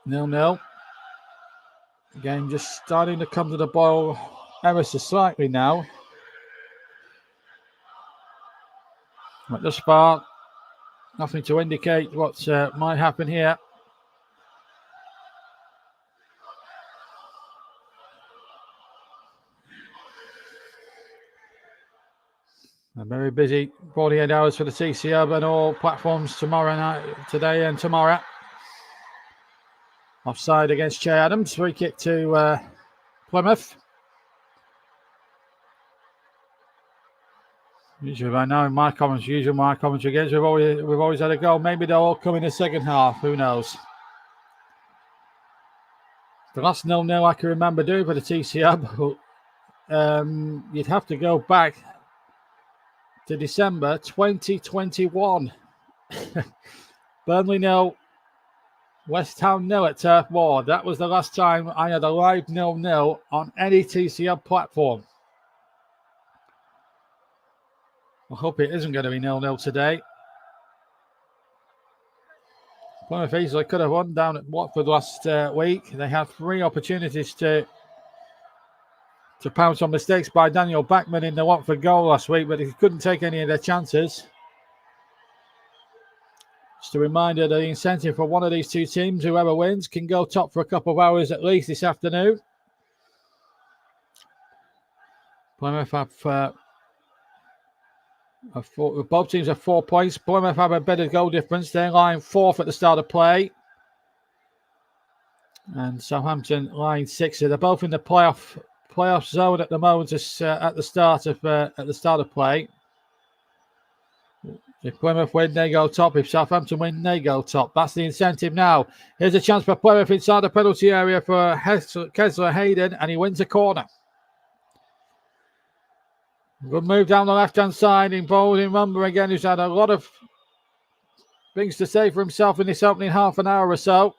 0-0. Game just starting to come to the boil ever so slightly now. But thus far, nothing to indicate what might happen here. A very busy 48 hours for the TC Hub and all platforms today and tomorrow. Offside against Che Adams. Free kick to Plymouth. Usually by now in my commentary games, we've always had a goal. Maybe they'll all come in the second half. Who knows? The last 0-0 I can remember doing for the TC Hub, you'd have to go back to December 2021. Burnley 0, West Ham 0 at Turf Moor. That was the last time I had a live 0-0 on any TC Hub platform. I hope it isn't going to be 0-0 today. Plymouth easily could have won down at Watford last week. They had 3 opportunities to pounce on mistakes by Daniel Backman in the Watford goal last week, but he couldn't take any of their chances. Just a reminder that the incentive for one of these 2 teams, whoever wins, can go top for a couple of hours at least this afternoon. Plymouth have both teams have 4 points. Plymouth have a better goal difference. They're lying 4th at the start of play. And Southampton lying 6th. They're both in the playoff zone at the moment at the start of play. If Plymouth win, they go top. If Southampton win, they go top. That's the incentive now. Here's a chance for Plymouth inside the penalty area for Kessler Hayden, and he wins a corner. Good move down the left-hand side, involving Rumber again, who's had a lot of things to say for himself in this opening half an hour or so.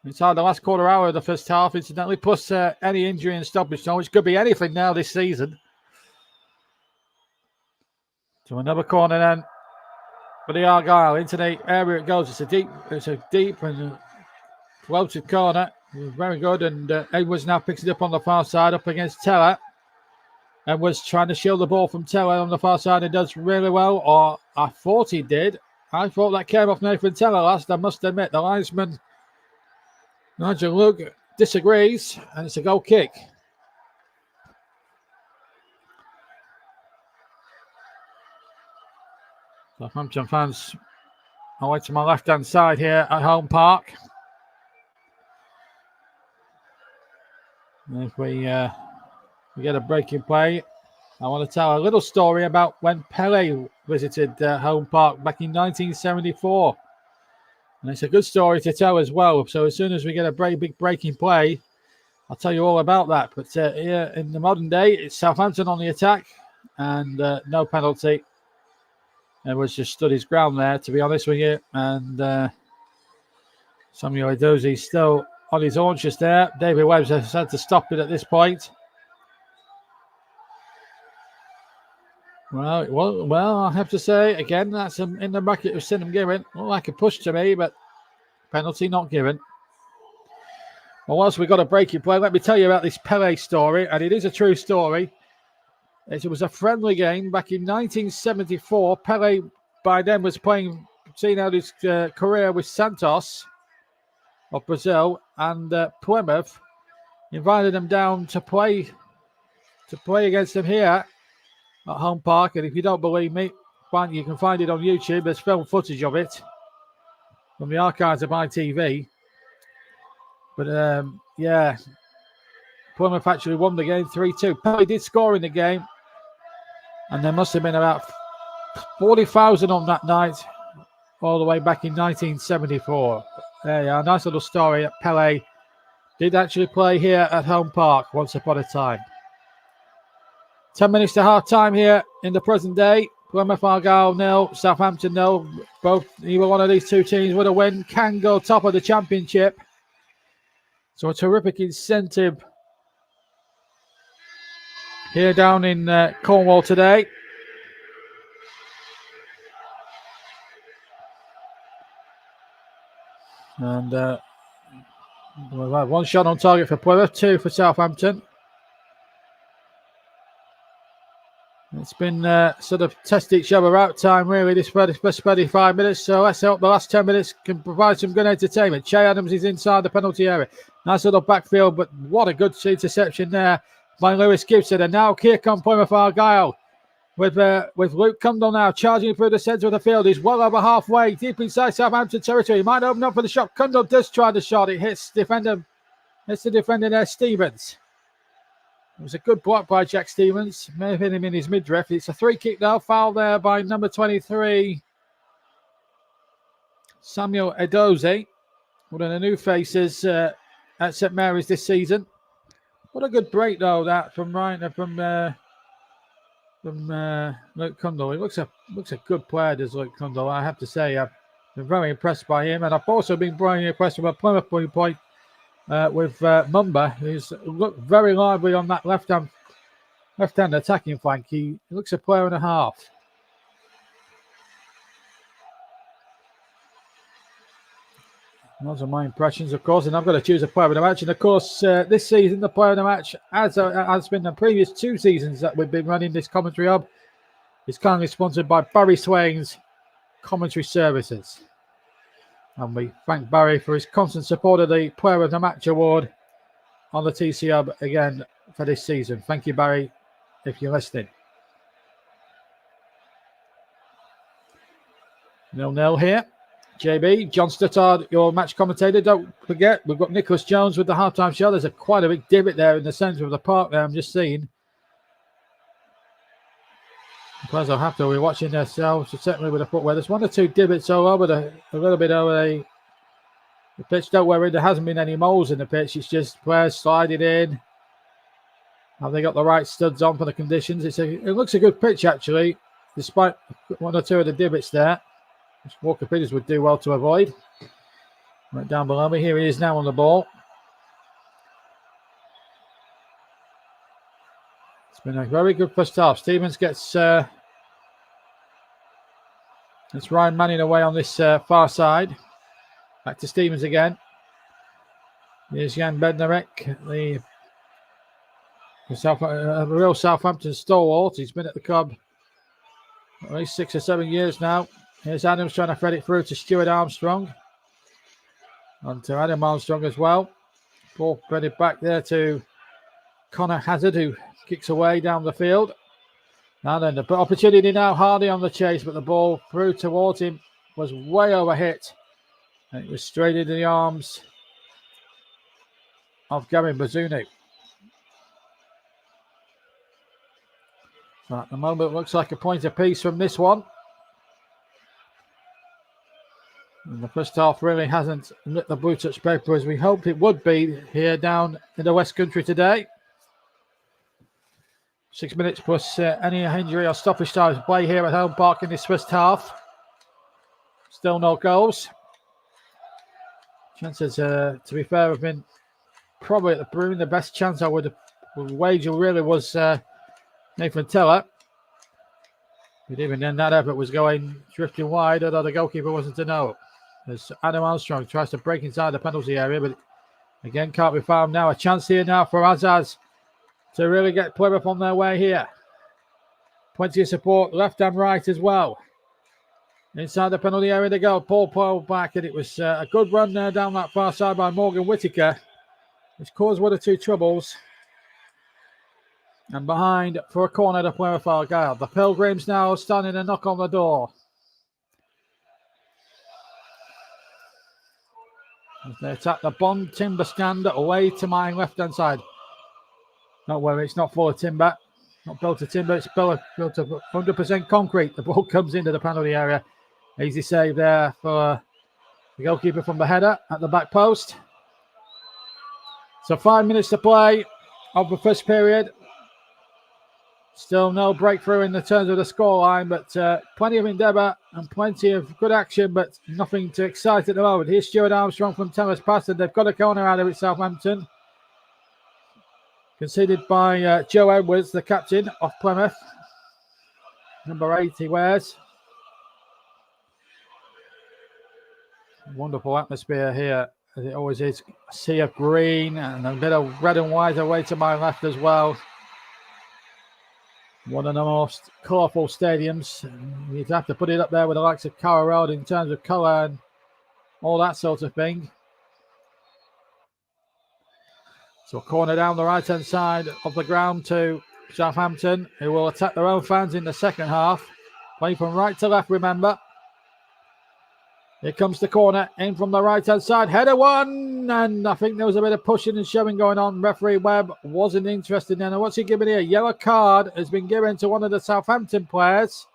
Inside the last quarter hour of the first half, incidentally, plus any injury and stoppage time, which could be anything now this season. So another corner then for the Argyle. Into the area it goes. It's a deep and floated corner. Very good. And Edwards now picks it up on the far side up against Teller. Edwards trying to shield the ball from Teller on the far side and does really well. Or I thought he did. I thought that came off Nathan Teller last. I must admit, the linesman, Nigel Luke, disagrees. And it's a goal kick. Southampton fans away to my left-hand side here at home park. And if we get a breaking play, I want to tell a little story about when Pele visited home park back in 1974. And it's a good story to tell as well. So as soon as we get a big breaking play, I'll tell you all about that. But here in the modern day, it's Southampton on the attack and no penalty. Edwards just stood his ground there, to be honest with you. And Samuel Edozie still on his haunches there. David Webbs has had to stop it at this point. Well, I have to say, again, that's in the bracket of sin and given. Looked like a push to me, but penalty not given. Well, whilst we've got a breaking play, let me tell you about this Pele story, and it is a true story. It was a friendly game back in 1974. Pele, by then, was seeing out his career with Santos of Brazil, and Plymouth invited him down to play against them here at home park. And if you don't believe me, you can find it on YouTube. There's film footage of it from the archives of ITV. But yeah, Plymouth actually won the game 3-2. Pele did score in the game, and there must have been about 40,000 on that night, all the way back in 1974. There you are, nice little story. Pele did actually play here at home park once upon a time. 10 minutes to half time here in the present day. Plymouth Argyle 0, Southampton 0. Both, either one of these two teams with a win can go top of the championship. So a terrific incentive here down in Cornwall today. And we've had one shot on target for Plymouth, 2 for Southampton. It's been sort of test each other out time, really, this first 35 minutes. So let's hope the last 10 minutes can provide some good entertainment. Che Adams is inside the penalty area. Nice little backfield, but what a good interception there by Lewis Gibson. And now here come Plymouth Argyle with Luke Cundall now charging through the centre of the field. He's well over halfway, deep inside Southampton territory. He might open up for the shot. Cundall does try the shot. It hits the defender there, Stevens. It was a good block by Jack Stevens. May have hit him in his midriff. It's a free kick now. Foul there by number 23, Samuel Edozie. One of the new faces at St Mary's this season. What a good break though that from Luke Cundall. He looks a good player, does Luke Cundall. I have to say, I've been very impressed by him, and I've also been very impressed with a Plymouth point. With Mumba, who's looked very lively on that left-hand attacking flank. He looks a player and a half. Those are my impressions, of course, and I've got to choose a player of the match. And of course, this season, the player of the match, as been the previous 2 seasons that we've been running this commentary hub, is kindly sponsored by Barry Swain's Commentary Services. And we thank Barry for his constant support of the Player of the Match award on the TC Hub again for this season. Thank you, Barry, if you're listening. 0-0 here. JB, John Stuttard, your match commentator. Don't forget, we've got Nicholas Jones with the halftime show. There's quite a big divot there in the centre of the park there, I'm just seeing. Players will have to be watching themselves, certainly with the footwear. There's 1 or 2 divots all over a little bit over the pitch. Don't worry, there hasn't been any moles in the pitch. It's just players sliding in. Have they got the right studs on for the conditions? It looks a good pitch, actually, despite 1 or 2 of the divots there, which Walker Peters would do well to avoid. Right down below me. Here he is now on the ball. It's been a very good first half. Stevens gets it's Ryan Manning away on this far side. Back to Stevens again. Here's Jan Bednarek, the real Southampton stalwart. He's been at the club at least 6 or 7 years now. Here's Adams trying to thread it through to Stuart Armstrong. And to Adam Armstrong as well. Ball threaded back there to Connor Hazard, who kicks away down the field. Now then, the opportunity now, Hardy on the chase, but the ball through towards him was way over hit. And it was straight into the arms of Gavin Bazunu. So at the moment, it looks like a point apiece from this one. And the first half really hasn't lit the blue touch paper as we hoped it would be here down in the West Country today. 6 minutes plus any injury or stoppage time play here at Home Park in this first half. Still no goals. Chances, to be fair, have been probably at the Broom. The best chance I would wager really was Nathan Teller. But even then, that effort was drifting wide, although the goalkeeper wasn't to know. As Adam Armstrong tries to break inside the penalty area, but again can't be found now. A chance here now for Azaz to really get Plymouth on their way here. Plenty of support left and right as well. Inside the penalty area they go. Paul pulled back, and it was a good run there down that far side by Morgan Whittaker, which caused one or two troubles. And behind for a corner to Plymouth Argyle. The Pilgrims now standing a knock on the door. As they attack the Bond timber stand away to my left-hand side. Don't worry, it's not full of timber. Not built of timber, it's built of 100% concrete. The ball comes into the penalty area. Easy save there for the goalkeeper from the header at the back post. So 5 minutes to play of the first period. Still no breakthrough in the terms of the scoreline, but plenty of endeavour and plenty of good action, but nothing to excite at the moment. Here's Stuart Armstrong from Teller's pass, and they've got a corner out of it, Southampton. Conceded by Joe Edwards, the captain of Plymouth. Number 8 he wears. Wonderful atmosphere here, as it always is. A sea of green and a bit of red and white away to my left as well. One of the most colourful stadiums. You'd have to put it up there with the likes of Carrow Road in terms of colour and all that sort of thing. So a corner down the right-hand side of the ground to Southampton, who will attack their own fans in the second half. Playing from right to left, remember. Here comes the corner, in from the right-hand side. Header one, and I think there was a bit of pushing and shoving going on. Referee Webb wasn't interested in it. What's he giving here? Yellow card has been given to one of the Southampton players.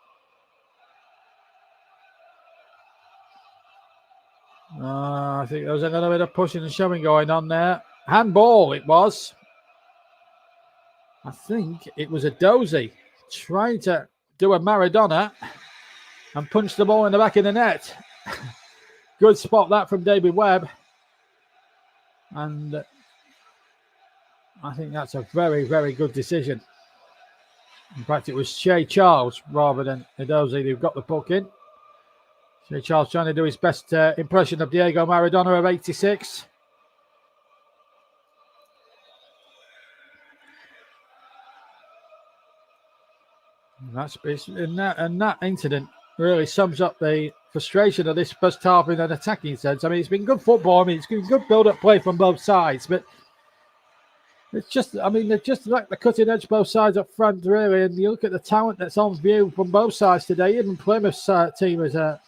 I think there was a little bit of pushing and shoving going on there. Handball it was. I think it was a Dozy trying to do a Maradona and punch the ball in the back of the net. Good spot that from David Webb. And I think that's a very, very good decision. In fact, it was Shea Charles rather than Edozie who got the puck in. Shea Charles trying to do his best impression of Diego Maradona of 86. And that incident really sums up the frustration of this first half in an attacking sense. I mean, it's been good football. I mean, it's been good build-up play from both sides, but it's just, I mean, they're just like the cutting edge both sides up front, really. And you look at the talent that's on view from both sides today. Even Plymouth's team is I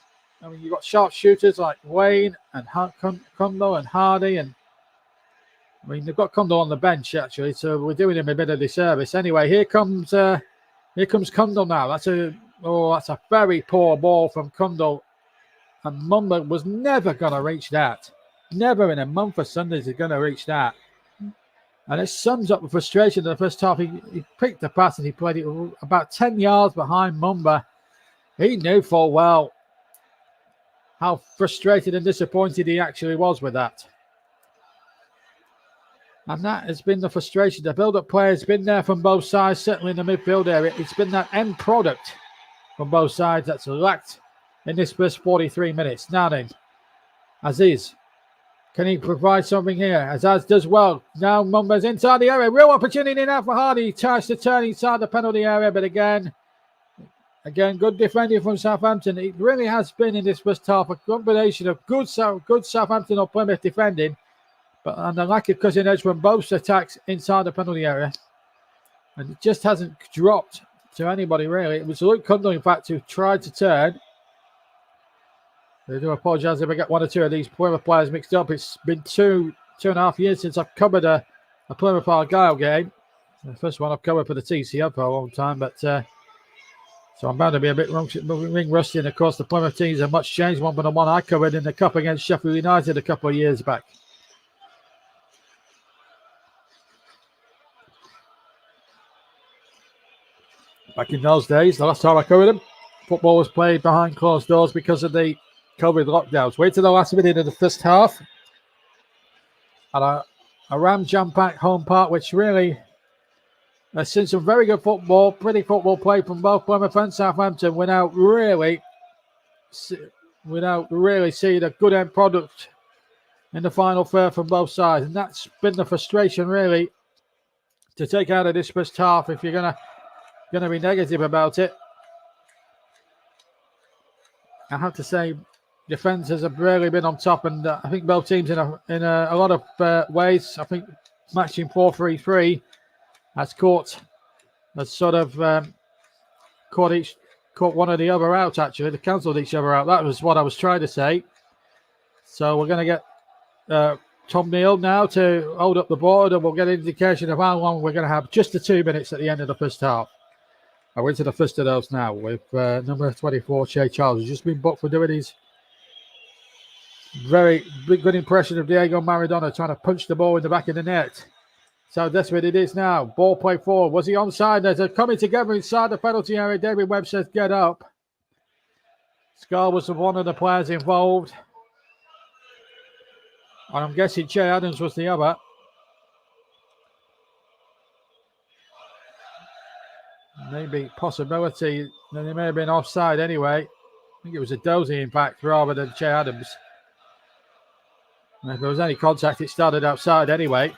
mean, you've got sharp shooters like Wayne and Cundle and Hardy, and I mean, they've got Cundle on the bench actually, so we're doing him a bit of disservice. Anyway, here comes Cundle now. That's a very poor ball from Cundle. And Mumba was never going to reach that. Never in a month of Sundays is going to reach that. And it sums up the frustration of the first half. He picked the pass and he played it about 10 yards behind Mumba. He knew full well how frustrated and disappointed he actually was with that. And that has been the frustration. The build-up play has been there from both sides, certainly in the midfield area. It's been that end product from both sides that's lacked in this first 43 minutes. Now then, Aziz, can he provide something here? Aziz does well. Now Mumba's inside the area. Real opportunity now for Hardy. He tries to turn inside the penalty area, but again, good defending from Southampton. It really has been in this first half a combination of good Southampton or Plymouth defending, and a lack of cutting edge from both attacks inside the penalty area. And it just hasn't dropped to anybody, really. It was Luke Cundle, in fact, who tried to turn. I do apologise if I get one or two of these Plymouth players mixed up. It's been two and a half years since I've covered a Plymouth Argyle game. The first one I've covered for the TCF for a long time, but so I'm bound to be a bit ring rusty. And of course, the Plymouth teams have much changed one from the one I covered in the Cup against Sheffield United a couple of years back. Back in those days, the last time I covered them, football was played behind closed doors because of the COVID lockdowns. Wait till the last minute of the first half. And a Ram jam-packed home park, which really has seen some very good football, pretty football play from both Plymouth and Southampton without really seeing a good end product in the final third from both sides. And that's been the frustration, really, to take out of this first half if you're gonna be negative about it. I have to say, defences have really been on top, and I think both teams in a lot of ways. I think matching 4-3-3 has caught one or the other out. Actually, they cancelled each other out. That was what I was trying to say. So we're going to get Tom Neal now to hold up the board, and we'll get an indication of how long we're going to have. Just the 2 minutes at the end of the first half. I went to the first of those now with number 24, Che Charles, who's just been booked for doing his very good impression of Diego Maradona trying to punch the ball in the back of the net. So that's what it is now. Ball play forward. Was he onside? They're coming together inside the penalty area. David Webb says, get up. Scar was one of the players involved. And I'm guessing Che Adams was the other. Maybe possibility that they may have been offside anyway. I think it was a Dozy, in fact, rather than Che Adams. And if there was any contact, it started outside anyway.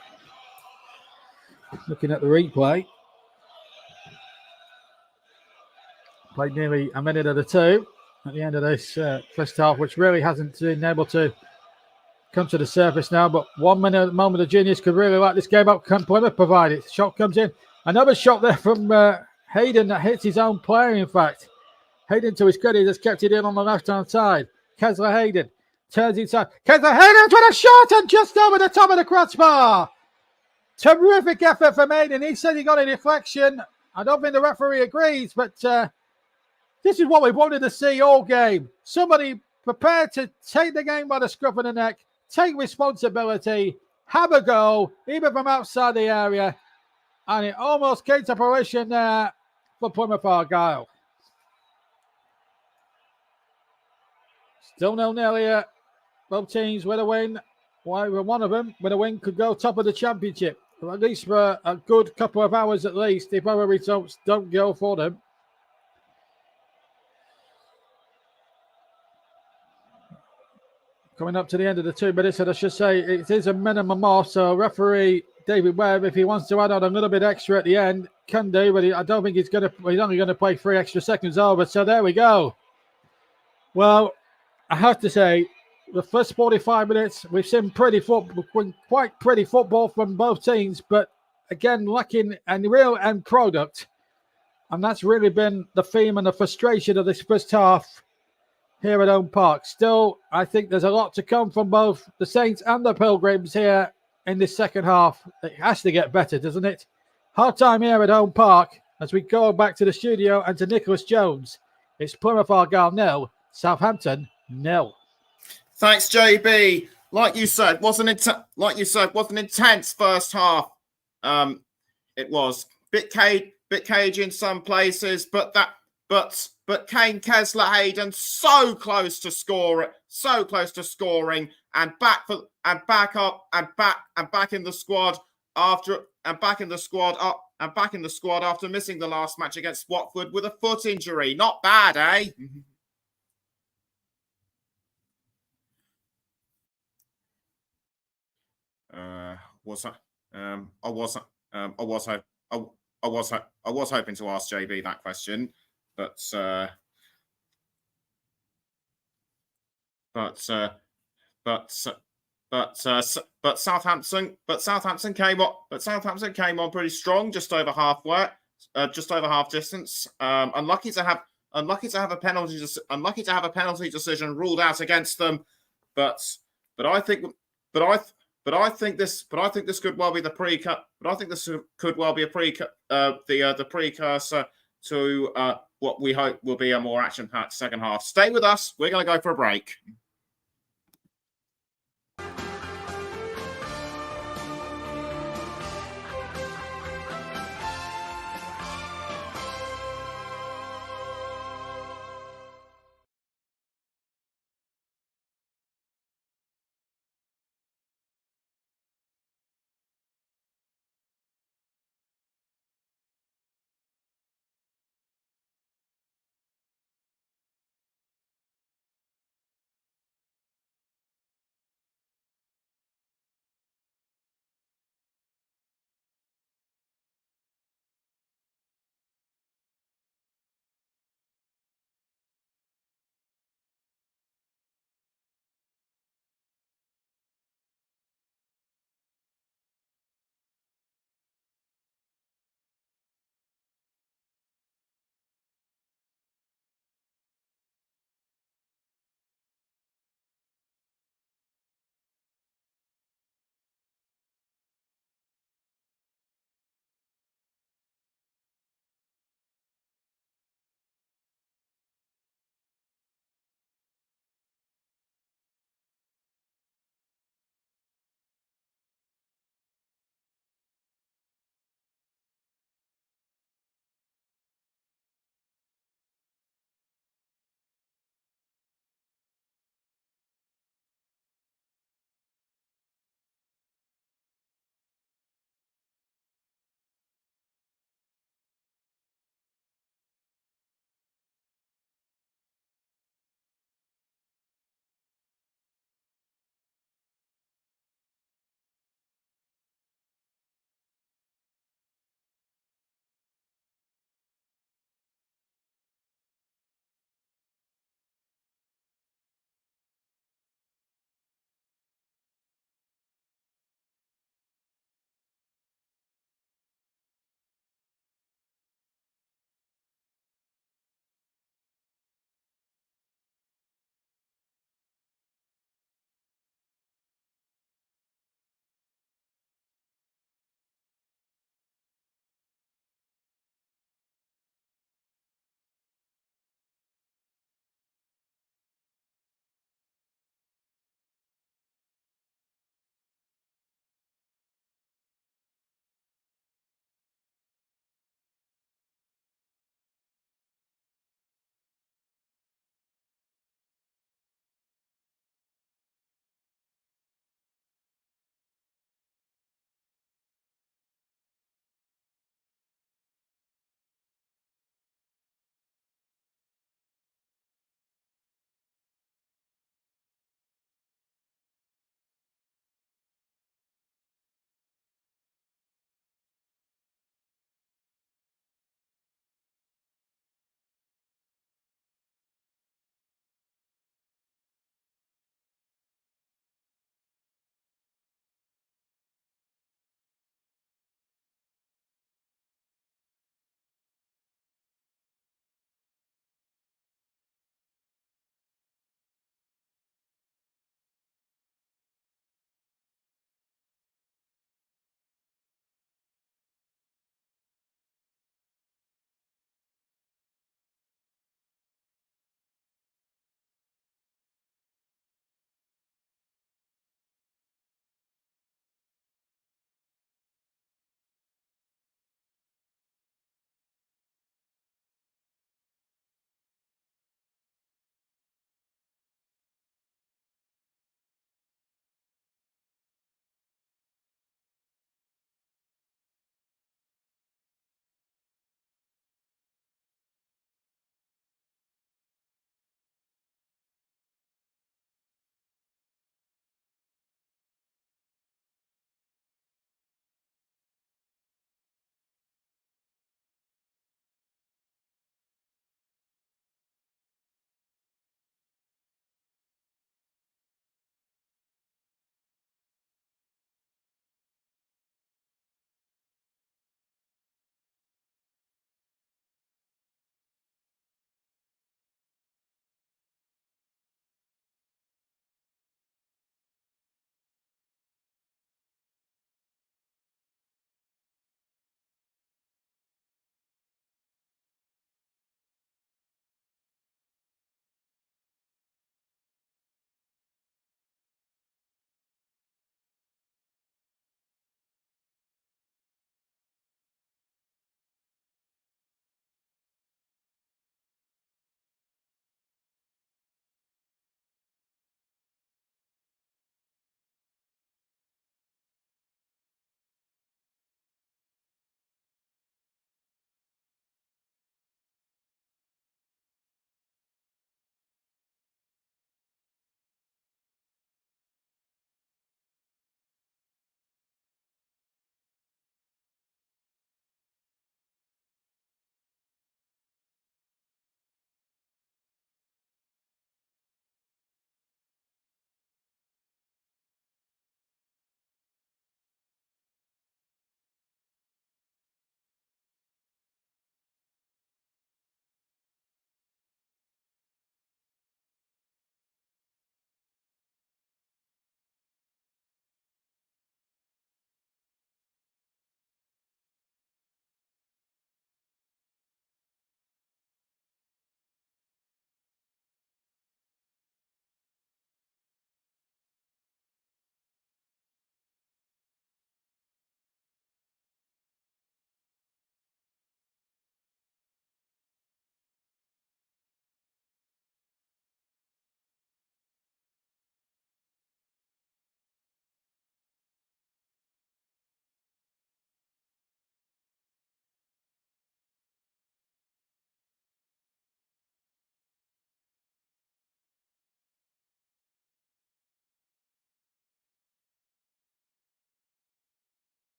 Looking at the replay. Played nearly a minute of the two at the end of this first half, which really hasn't been able to come to the surface now. But 1 minute moment of genius could really light this game up. Can Plymouth provide it? Shot comes in. Another shot there from Hayden that hits his own player, in fact. Hayden, to his credit, has kept it in on the left-hand side. Kesler Hayden turns inside. Kesler Hayden with a shot and just over the top of the crossbar. Terrific effort from Hayden. He said he got a deflection. I don't think the referee agrees, but this is what we wanted to see all game. Somebody prepared to take the game by the scruff of the neck, take responsibility, have a go, even from outside the area. And it almost came to fruition there for Plymouth Argyle. Still 0-0 here. Both teams with a win. One of them with a win could go top of the championship. At least for a good couple of hours at least, if other results don't go for them. Coming up to the end of the 2 minutes, and I should say it is a minimum off, so referee David Webb, if he wants to add on a little bit extra at the end, can do, but I don't think he's only going to play 3 extra seconds over, so there we go. Well, I have to say, the first 45 minutes, we've seen quite pretty football from both teams, but again, lacking a real end product. And that's really been the theme and the frustration of this first half here at Home Park. Still, I think there's a lot to come from both the Saints and the Pilgrims here in this second half. It has to get better, doesn't it? Half time here at Home Park as we go back to the studio and to Nicholas Jones. It's Plymouth Argyle 0, Southampton 0. Thanks, JB. Like you said, was an intense first half. It was bit cagey in some places, but Kane Kesler Hayden so close to scoring, and back in the squad after missing the last match against Watford with a foot injury. Not bad, eh? I was hoping to ask JB that question, but Southampton came on pretty strong, just over halfway. just over half distance. Unlucky to have a penalty decision ruled out against them, but I think this could well be the precursor to what we hope will be a more action-packed second half. Stay with us. We're going to go for a break.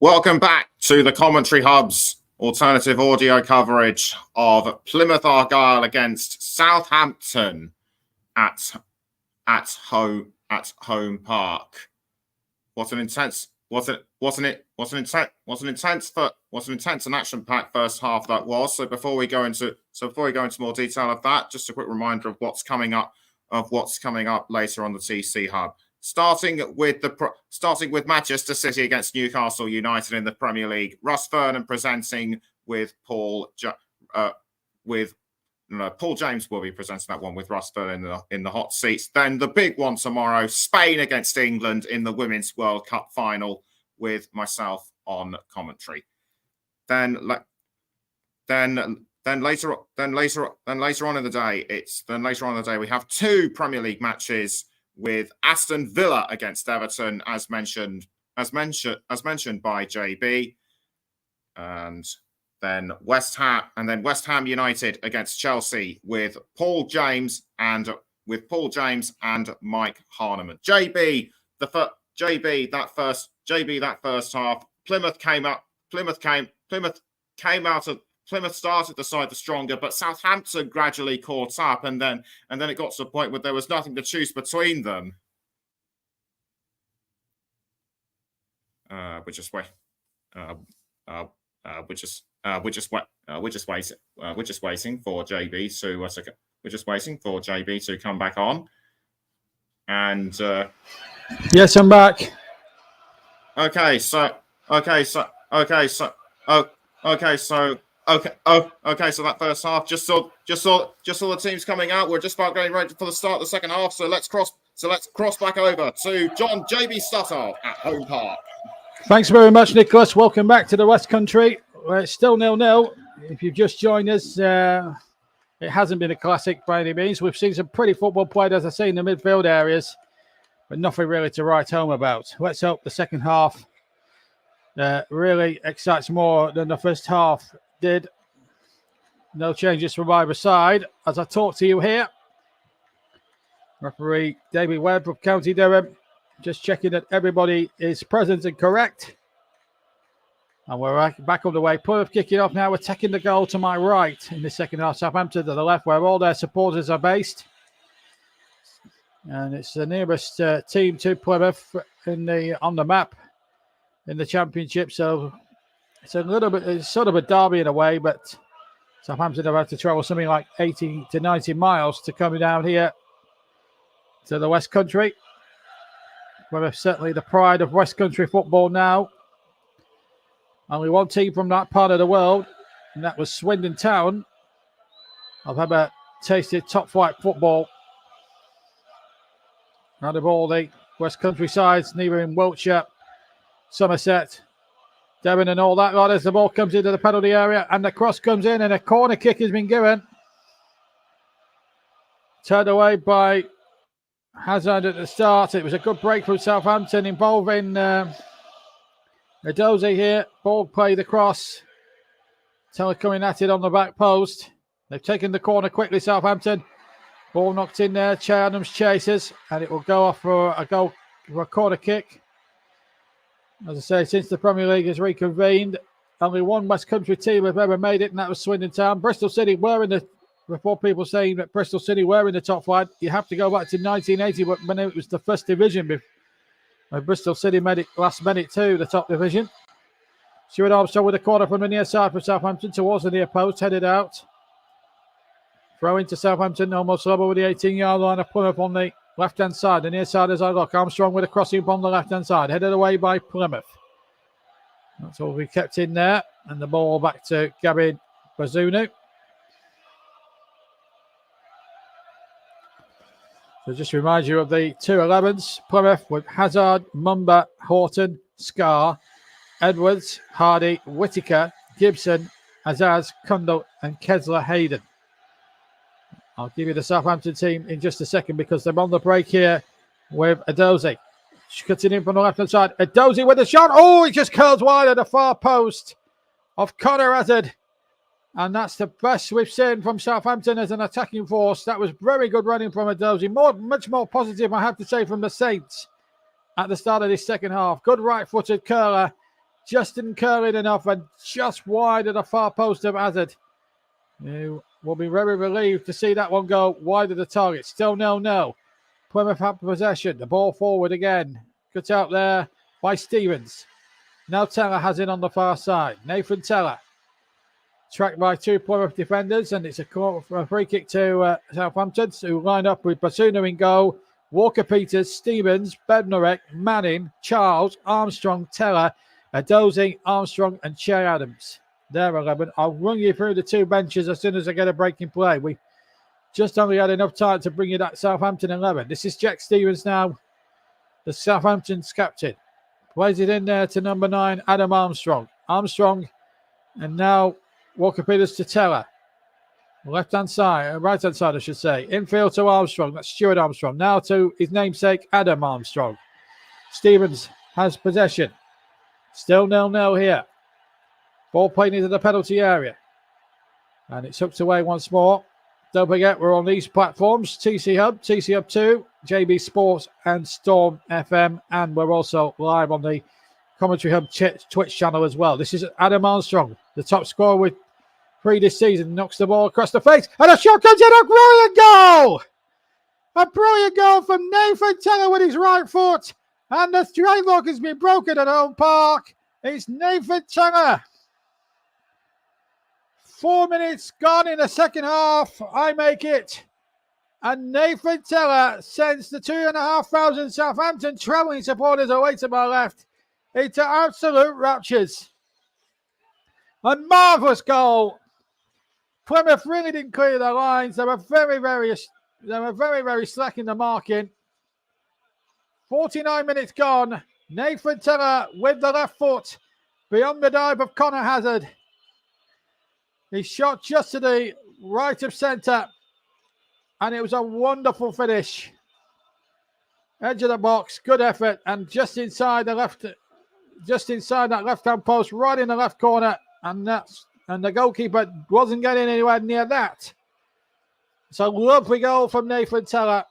Welcome back to the Commentary Hub's alternative audio coverage of Plymouth Argyle against Southampton at home park. What an intense and action-packed first half that was. So before we go into more detail of that, just a quick reminder of what's coming up later on the TC Hub. Starting with Manchester City against Newcastle United in the Premier League. Russ Vernon presenting with Paul James will be presenting that one with Russ Vernon in the hot seats. Then the big one tomorrow, Spain against England in the Women's World Cup final with myself on commentary. Then later on in the day we have two Premier League matches with Aston Villa against Everton, as mentioned by JB, and then West Ham United against Chelsea with Paul James and Mike Harneman. That first half, Plymouth started the side the stronger, but Southampton gradually caught up, and then it got to the point where there was nothing to choose between them. We're just waiting for JB to come back on. And yes, I'm back. Okay, so that first half just saw the teams coming out. We're just about getting ready for the start of the second half. So let's cross back over to John JB Stuttard at home park. Thanks very much, Nicholas. Welcome back to the West Country. It's still 0-0. If you've just joined us, it hasn't been a classic by any means. We've seen some pretty football played, as I say, in the midfield areas, but nothing really to write home about. Let's hope the second half really excites more than the first half did. No changes from either side. As I talk to you here, referee David Webb from County Durham, just checking that everybody is present and correct. And we're back on the way. Plymouth kicking off now. We're taking the goal to my right in the second half. Southampton to the left, where all their supporters are based. And it's the nearest team to Plymouth on the map in the Championship. So it's sort of a derby in a way, but Southampton have had to travel something like 80 to 90 miles to come down here to the West Country. Plymouth certainly the pride of West Country football now. Only one team from that part of the world, and that was Swindon Town. I've ever tasted top flight football out of all the West Country sides, neither in Wiltshire, Somerset, Devon and all that lot. As the ball comes into the penalty area and the cross comes in and a corner kick has been given. Turned away by Hazard at the start. It was a good break from Southampton involving Edozie here. Ball played across. Teller coming at it on the back post. They've taken the corner quickly, Southampton. Ball knocked in there. Che Adams chases, and it will go off for a corner kick. As I say, since the Premier League has reconvened, only one West Country team have ever made it, and that was Swindon Town. Bristol City were in the, before people saying that Bristol City were in the top flight, you have to go back to 1980 when it was the first division. Bristol City made it last minute to the top division. Stuart Armstrong with a corner from the near side for Southampton towards the near post, headed out. Throw into Southampton, almost level with the 18-yard line of Plymouth on the left-hand side. The near side as I look. Armstrong with a crossing upon the left-hand side, headed away by Plymouth. That's all we kept in there. And the ball back to Gavin Bazunu. So just remind you of the 2-11s. Plymouth with Hazard, Mumba, Horton, Scar, Edwards, Hardy, Whittaker, Gibson, Azaz, Kundal and Kesler Hayden. I'll give you the Southampton team in just a second because they're on the break here with Edozie. Cuts it in from the left-hand side. Edozie with a shot. Oh, it just curls wide at the far post of Connor Hazard. And that's the best we've seen from Southampton as an attacking force. That was very good running from Edozie. Much more positive, I have to say, from the Saints at the start of this second half. Good right-footed curler just didn't curl in enough and just wide of the far post of Hazard. You will be very relieved to see that one go wide of the target. Still 0-0. Plymouth have possession. The ball forward again. Cut out there by Stevens. Now Teller has it on the far side. Nathan Teller. Tracked by two Plymouth defenders, and it's a free kick to Southampton, who line up with Basuna in goal, Walker-Peters, Stevens, Bednarek, Manning, Charles, Armstrong, Teller, Adozi, Armstrong, and Che Adams. There, 11. I'll run you through the two benches as soon as I get a break in play. We just only had enough time to bring you that Southampton 11. This is Jack Stevens now, the Southampton's captain. Plays it in there to number 9, Adam Armstrong. Armstrong, and now Walker-Peters to Teller. Left-hand side, right-hand side, I should say. Infield to Armstrong. That's Stuart Armstrong. Now to his namesake, Adam Armstrong. Stevens has possession. Still 0-0 here. Ball played into the penalty area. And it's hooked away once more. Don't forget, we're on these platforms. TC Hub 2, JB Sports and Storm FM. And we're also live on the Commentary Hub Twitch channel as well. This is Adam Armstrong, the top scorer with 3 this season. Knocks the ball across the face. And a shot comes in. A brilliant goal! A brilliant goal from Nathan Teller with his right foot. And the straight lock has been broken at home park. It's Nathan Teller. 4 minutes gone in the second half. I make it. And Nathan Teller sends the 2,500 Southampton travelling supporters away to my left into absolute raptures. A marvellous goal. Plymouth really didn't clear their lines. They were very slack in the marking. 49 minutes gone. Nathan Teller with the left foot beyond the dive of Connor Hazard. He shot just to the right of centre, and it was a wonderful finish. Edge of the box, good effort, and just inside that left-hand post, right in the left corner, and the goalkeeper wasn't getting anywhere near that. It's a lovely goal from Nathan Teller.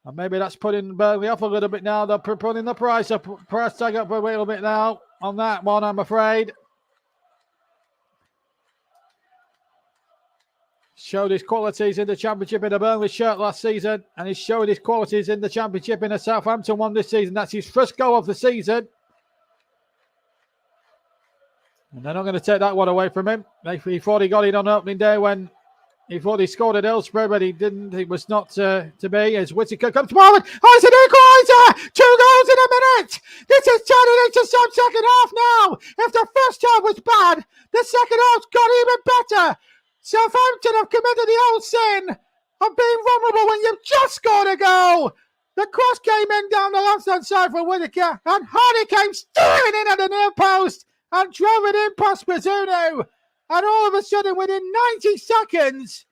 And maybe that's putting Burnley off a little bit now. They're putting the price tag up a little bit now on that one, I'm afraid. Showed his qualities in the Championship in a Burnley shirt last season, and he's showed his qualities in the Championship in a Southampton one this season. That's his first goal of the season. And they're not going to take that one away from him. He thought he got it on opening day when he thought he scored at Hillsborough, but he didn't. It was not to be, as Whittaker comes forward. Oh, it's an equaliser! 2 goals in a minute! This is turning into some second half now! If the first half was bad, the second half's got even better! Southampton have committed the old sin of being vulnerable when you've just scored a goal. The cross came in down the left-hand side for Whittaker, and Hardy came steering in at the near post and drove it in past Bazunu. And all of a sudden, within 90 seconds,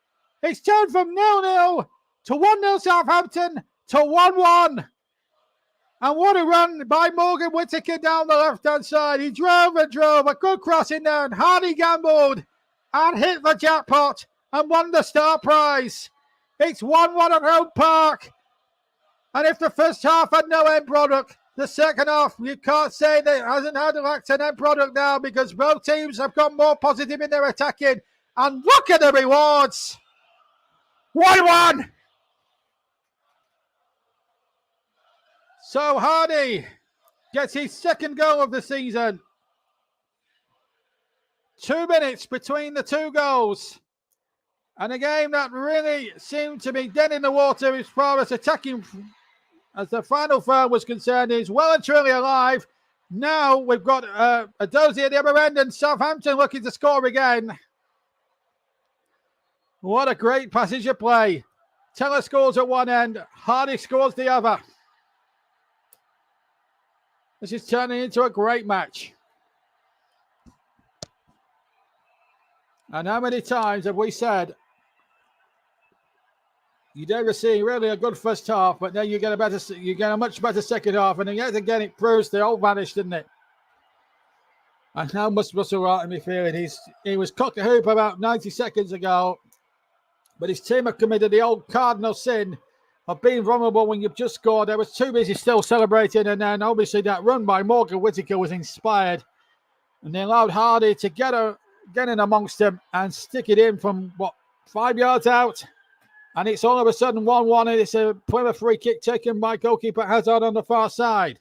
it's turned from 0-0 to 1-0 Southampton to 1-1. And what a run by Morgan Whittaker down the left-hand side. He drove and drove, a good cross in there, and Hardy gambled and hit the jackpot and won the star prize. It's 1-1 at home park. And if the first half had no end product, the second half, you can't say that it hasn't had an end product now, because both teams have got more positive in their attacking. And look at the rewards. 1-1. So Hardy gets his second goal of the season. 2 minutes between the two goals. And a game that really seemed to be dead in the water as far as attacking, as the final third was concerned, is well and truly alive. Now we've got a dozy at the other end, and Southampton looking to score again. What a great passage of play. Teller scores at one end, Hardy scores the other. This is turning into a great match. And how many times have we said you never see really a good first half, but then you get a much better second half, and then yet again it proves they all vanished, didn't it? And how must Russell Wright be feeling? He was cock a hoop about 90 seconds ago, but his team have committed the old cardinal sin of being vulnerable when you've just scored. They was too busy still celebrating, and then obviously that run by Morgan Whittaker was inspired, and they allowed Hardy to get in amongst them and stick it in from 5 yards out, and it's all of a sudden 1-1, and it's a Plymouth free kick taken by goalkeeper Hazard on the far side.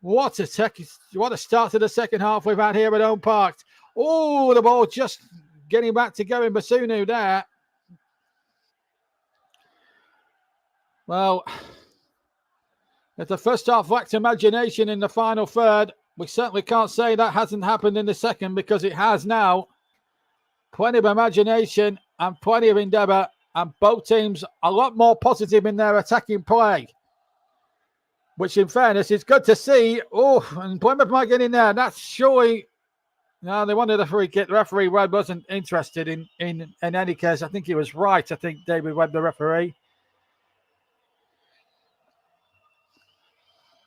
What a start to the second half we've had here at Home Park. Oh, the ball just getting back to Gary Basunu there. Well, if the first half lacked imagination in the final third, we certainly can't say that hasn't happened in the second, because it has now. Plenty of imagination and plenty of endeavour, and both teams a lot more positive in their attacking play, which in fairness is good to see. Oh, and Plymouth might get in there. That's surely... No, they wanted a free kick. The referee wasn't interested in any case. I think he was right. I think David Webb, the referee.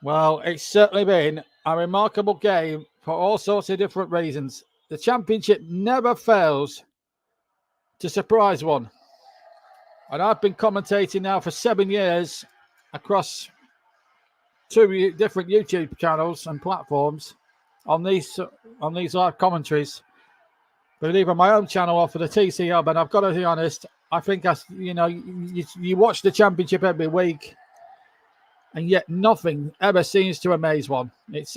Well, it's certainly been a remarkable game for all sorts of different reasons. The Championship never fails to surprise one. And I've been commentating now for 7 years across 2 different YouTube channels and platforms on these live commentaries, but either my own channel or for the TC Hub. And I've got to be honest, I think you watch the Championship every week, and yet nothing ever seems to amaze one. There's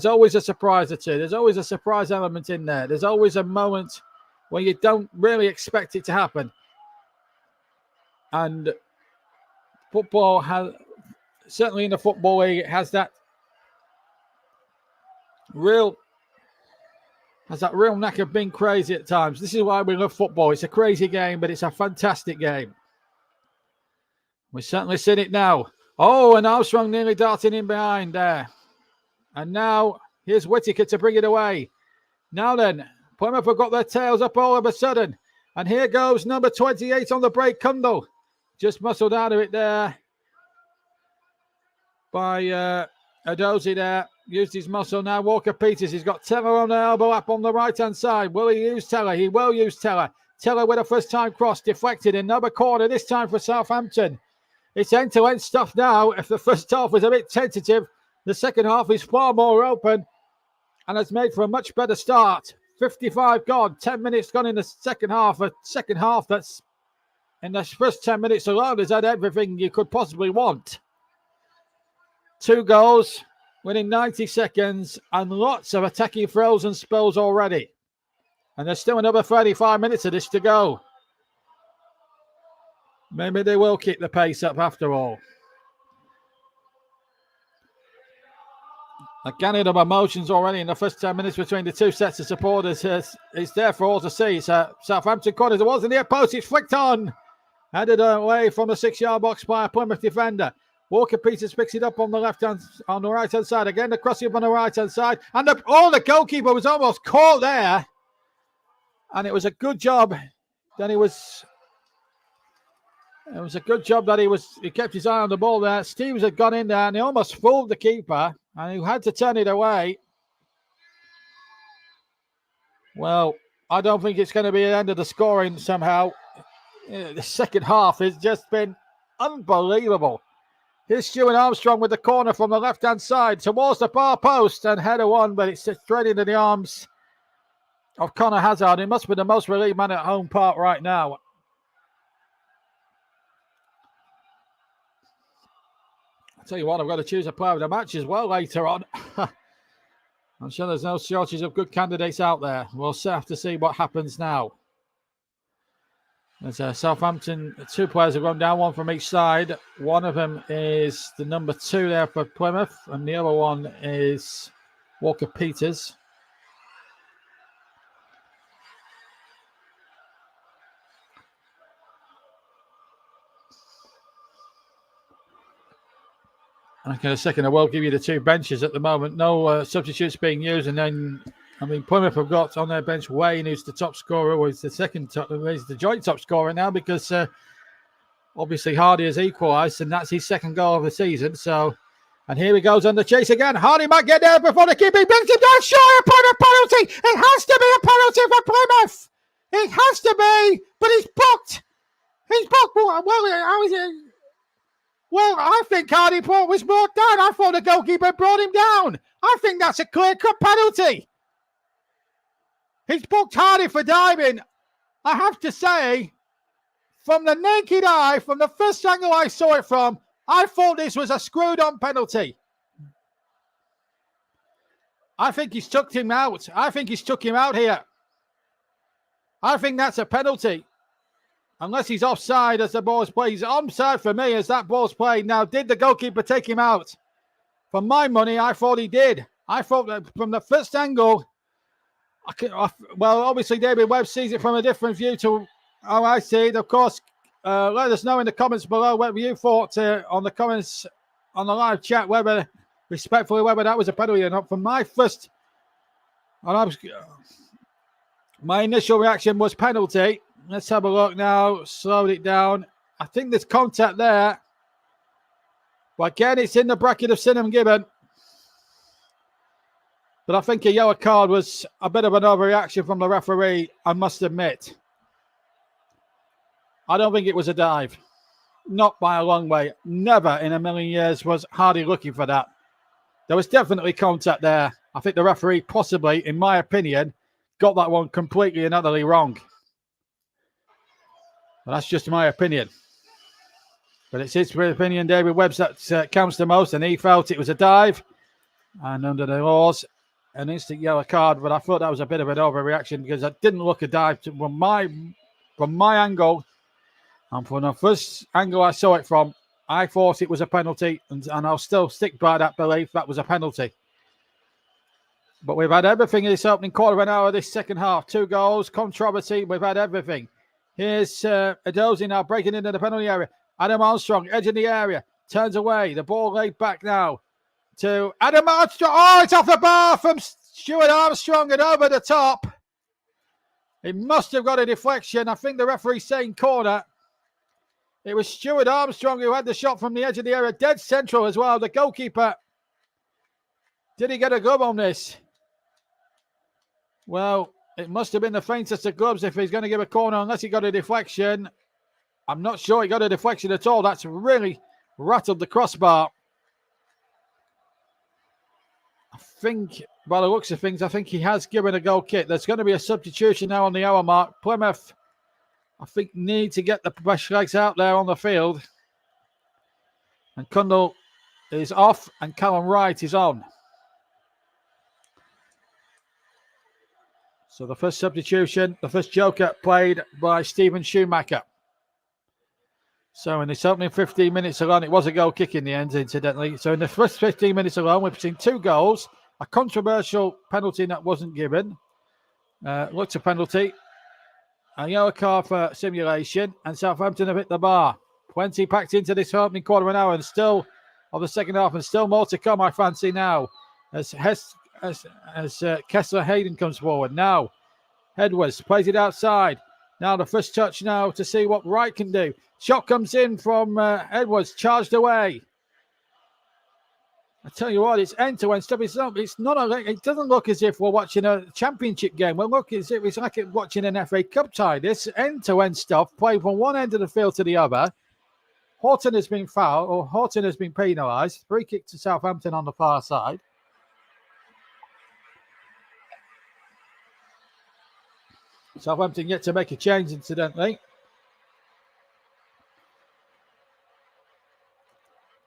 always a surprise or two. There's always a surprise element in there. There's always a moment where you don't really expect it to happen. And football has, certainly in the Football League, it has that real knack of being crazy at times. This is why we love football. It's a crazy game, but it's a fantastic game. We've certainly seen it now. Oh, and Armstrong nearly darting in behind there. And now here's Whittaker to bring it away. Now then, Plymouth have got their tails up all of a sudden. And here goes number 28 on the break, Kundal. Just muscled out of it there by Adozi there. Used his muscle now. Walker Peters, he's got Teller on the elbow up on the right-hand side. Will he use Teller? He will use Teller. Teller with a first-time cross, deflected. Another corner, this time for Southampton. It's end-to-end stuff now. If the first half was a bit tentative, the second half is far more open and has made for a much better start. 55 gone, 10 minutes gone in the second half. A second half that's, in the first 10 minutes alone, has had everything you could possibly want. 2 goals within 90 seconds and lots of attacking throws and spells already. And there's still another 35 minutes of this to go. Maybe they will keep the pace up after all. A gamut of emotions already in the first 10 minutes between the two sets of supporters. It's there for all to see. It's Southampton corner towards the near post. It's flicked on. Headed away from the 6-yard box by a Plymouth defender. Walker Peters picks it up on the right-hand side. Again, the crossing up on the right-hand side. And the goalkeeper was almost caught there. And it was a good job that he was... It was a good job that he kept his eye on the ball there. Stevens had gone in there and he almost fooled the keeper. And he had to turn it away. Well, I don't think it's going to be the end of the scoring somehow. The second half has just been unbelievable. Here's Stuart Armstrong with the corner from the left-hand side towards the far post and header one, but it's straight into the arms of Connor Hazard. He must be the most relieved man at Home Park right now. I'll tell you what, I've got to choose a player of the match as well later on. I'm sure there's no shortage of good candidates out there. We'll have to see what happens now. There's Southampton, 2 players have gone down, one from each side. One of them is the number 2 there for Plymouth, and the other one is Walker Peters. Okay, a second, I will give you the 2 benches at the moment. No substitutes being used, and then, Plymouth have got on their bench Wayne, who's the top scorer, or is the he's the joint top scorer now because obviously Hardy has equalised, and that's his 2nd goal of the season. So, and here he goes on the chase again. Hardy might get there before the keeper brings him down. Sure, upon a penalty. It has to be a penalty for Plymouth. It has to be, but he's booked. He's booked. Well, I think Hardy Port was brought down. I thought the goalkeeper brought him down. I think that's a clear-cut penalty. He's booked Hardy for diving. I have to say, from the naked eye, from the first angle I saw it from, I thought this was a screwed-on penalty. I think he's took him out. I think he's took him out here. I think that's a penalty. Unless he's offside as the ball's played. He's onside for me as that ball's played. Now, did the goalkeeper take him out? For my money, I thought he did. I thought that from the first angle, well, obviously David Webb sees it from a different view to how I see it. Of course, let us know in the comments below whether you thought on the comments on the live chat whether that was a penalty or not. From my first, my initial reaction was penalty. Let's have a look now. Slowed it down. I think there's contact there. But again, it's in the bracket of sin and given. But I think a yellow card was a bit of an overreaction from the referee, I must admit. I don't think it was a dive. Not by a long way. Never in a million years was Hardy looking for that. There was definitely contact there. I think the referee possibly, in my opinion, got that one completely and utterly wrong. But that's just my opinion. But it's his opinion, David Webb's, that counts the most, and he felt it was a dive. And under the laws, an instant yellow card. But I thought that was a bit of an overreaction because it didn't look a dive from my angle. And from the first angle I saw it from, I thought it was a penalty. And I'll still stick by that belief that was a penalty. But we've had everything in this opening quarter of an hour, this second half. 2 goals, controversy, we've had everything. Here's Edozie now breaking into the penalty area. Adam Armstrong, edge in the area, turns away. The ball laid back now to Adam Armstrong. Oh, it's off the bar from Stuart Armstrong and over the top. He must have got a deflection. I think the referee's saying corner. It was Stuart Armstrong who had the shot from the edge of the area, dead central as well. The goalkeeper, did he get a glove on this? Well, it must have been the faintest of gloves if he's going to give a corner, unless he got a deflection. I'm not sure he got a deflection at all. That's really rattled the crossbar. I think, by the looks of things, I think he has given a goal kick. There's going to be a substitution now on the hour mark. Plymouth, I think, need to get the fresh legs out there on the field. And Cundall is off and Callum Wright is on. So the first substitution, the first joker played by Stephen Schumacher. So in this opening 15 minutes alone, it was a goal kick in the end, incidentally. So in the first 15 minutes alone, we've seen 2 goals, a controversial penalty that wasn't given. Looked a penalty, a yellow card for simulation, and Southampton have hit the bar. Plenty packed into this opening quarter of an hour, and still of the second half, and still more to come, I fancy now. As Kessler Hayden comes forward. Now, Edwards plays it outside. Now the first touch now to see what Wright can do. Shot comes in from Edwards, charged away. I tell you what, it's end-to-end stuff. It doesn't look as if we're watching a championship game. We're looking as if it's like watching an FA Cup tie. This end-to-end stuff, played from one end of the field to the other. Horton has been fouled, or Horton has been penalised. Free kick to Southampton on the far side. Southampton yet to make a change, incidentally.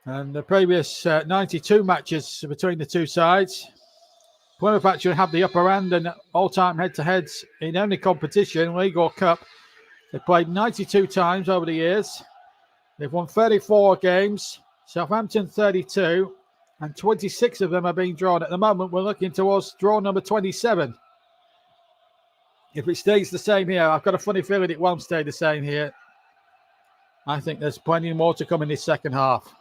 And the previous 92 matches between the two sides, Plymouth actually have the upper hand and all-time head-to-heads in any competition, league or cup. They've played 92 times over the years. They've won 34 games, Southampton 32, and 26 of them are being drawn. At the moment, we're looking towards draw number 27. If it stays the same here, I've got a funny feeling it won't stay the same here. I think there's plenty more to come in this second half.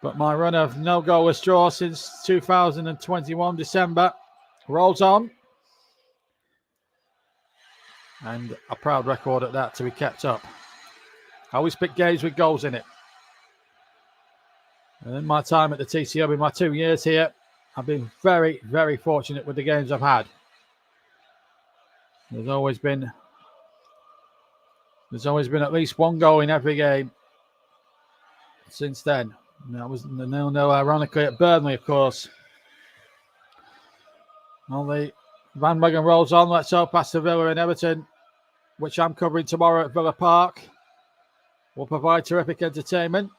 But my run of no goalless draw since 2021 December rolls on. And a proud record at that to be kept up. I always pick games with goals in it. And in my time at the TCO, in my 2 years here, I've been very, very fortunate with the games I've had. There's always been There's always been at least one goal in every game since then. And that was the 0-0, ironically, at Burnley, of course. Well, the bandwagon rolls on. Let's hope Aston Villa and Everton, which I'm covering tomorrow at Villa Park, will provide terrific entertainment.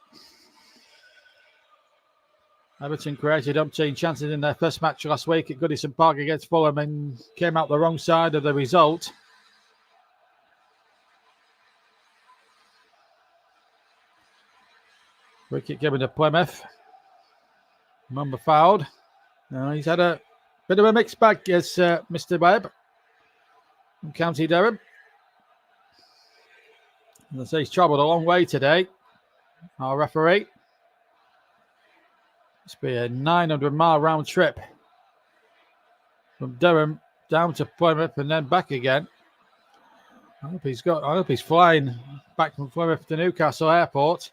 Everton created umpteen chances in their first match last week at Goodison Park against Fulham and came out the wrong side of the result. Free kick given to Plymouth. Mumba fouled. He's had a bit of a mixed bag as Mr. Webb from County Durham. As I say, he's travelled a long way today, our referee. Must be a 900-mile round trip from Durham down to Plymouth and then back again. I hope he's flying back from Plymouth to Newcastle Airport.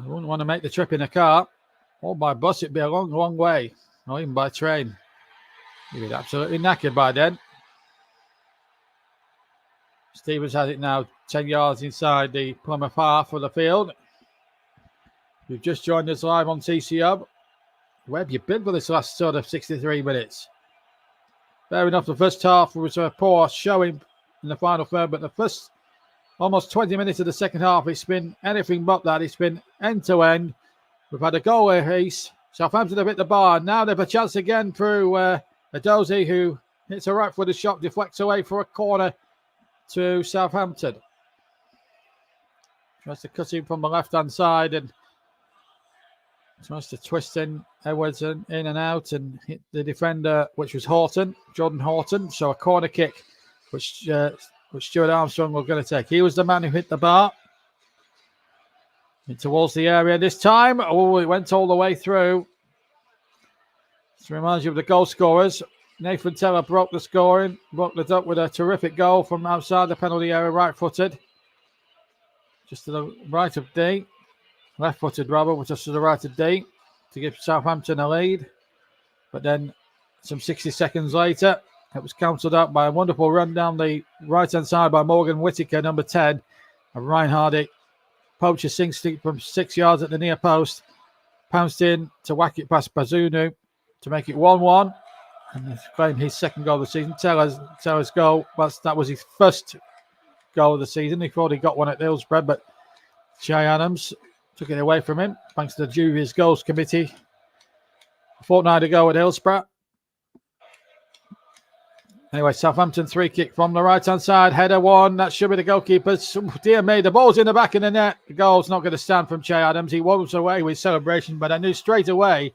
I wouldn't want to make the trip in a car or by bus. It'd be a long, long way, or even by train. You'd be absolutely knackered by then. Stevens has it now 10 yards inside the Plymouth half of the field. You've just joined us live on TC Hub. Where have you been for this last sort of 63 minutes? Fair enough, the first half was a poor showing in the final third, but the first almost 20 minutes of the second half, it's been anything but that. It's been end-to-end. We've had a goal ace. Southampton have hit the bar. Now they've a chance again through Adozi, who hits a right-footed shot, deflects away for a corner to Southampton. Tries to cut in from the left-hand side and tries to twist in Edwards in and out and hit the defender, which was Jordan Horton. So a corner kick, which Stuart Armstrong was going to take. He was the man who hit the bar. In towards the area this time. Oh, it went all the way through. This reminds you of the goal scorers. Nathan Teller broke it up with a terrific goal from outside the penalty area, right-footed. Just to the right of D. Left-footed, rather, just to the right of D to give Southampton a lead. But then some 60 seconds later, it was cancelled out by a wonderful run down the right-hand side by Morgan Whittaker, number 10. And Ryan Hardy poached a sink from 6 yards at the near post. Pounced in to whack it past Bazunu to make it 1-1. And claimed his second goal of the season. Teller's goal, that was his first goal of the season. He thought he got one at Hillsborough, but Che Adams took it away from him, thanks to the Juvia's Goals Committee a fortnight ago at Hillsborough. Anyway, Southampton free kick from the right-hand side. Header one. That should be the goalkeeper's. Dear me, the ball's in the back of the net. The goal's not going to stand from Che Adams. He was away with celebration, but I knew straight away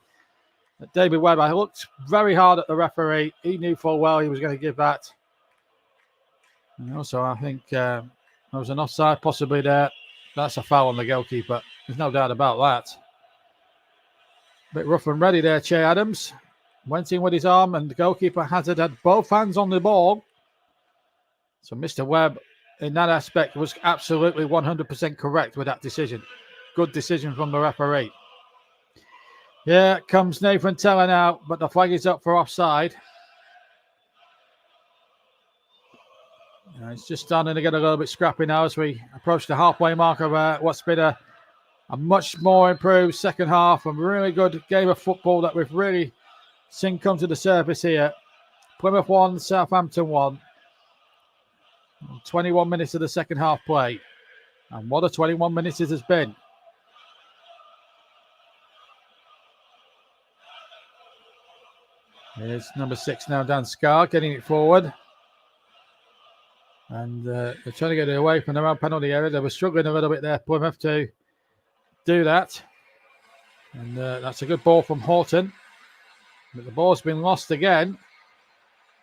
that David Webb, I looked very hard at the referee. He knew full well he was going to give that. And also, I think there was an offside possibly there. That's a foul on the goalkeeper. There's no doubt about that. A bit rough and ready there, Che Adams. Went in with his arm, and the goalkeeper Hazard had both hands on the ball. So Mr. Webb, in that aspect, was absolutely 100% correct with that decision. Good decision from the referee. Here comes Nathan Teller now, but the flag is up for offside. It's just starting to get a little bit scrappy now as we approach the halfway mark of what's been a much more improved second half. A really good game of football that we've really seen come to the surface here. Plymouth 1, Southampton 1. 21 minutes of the second half play. And what a 21 minutes it has been. Here's number 6 now, Dan Scarr, getting it forward. And they're trying to get it away from their own penalty area. They were struggling a little bit there, Plymouth, to do that. And that's a good ball from Horton. But the ball's been lost again.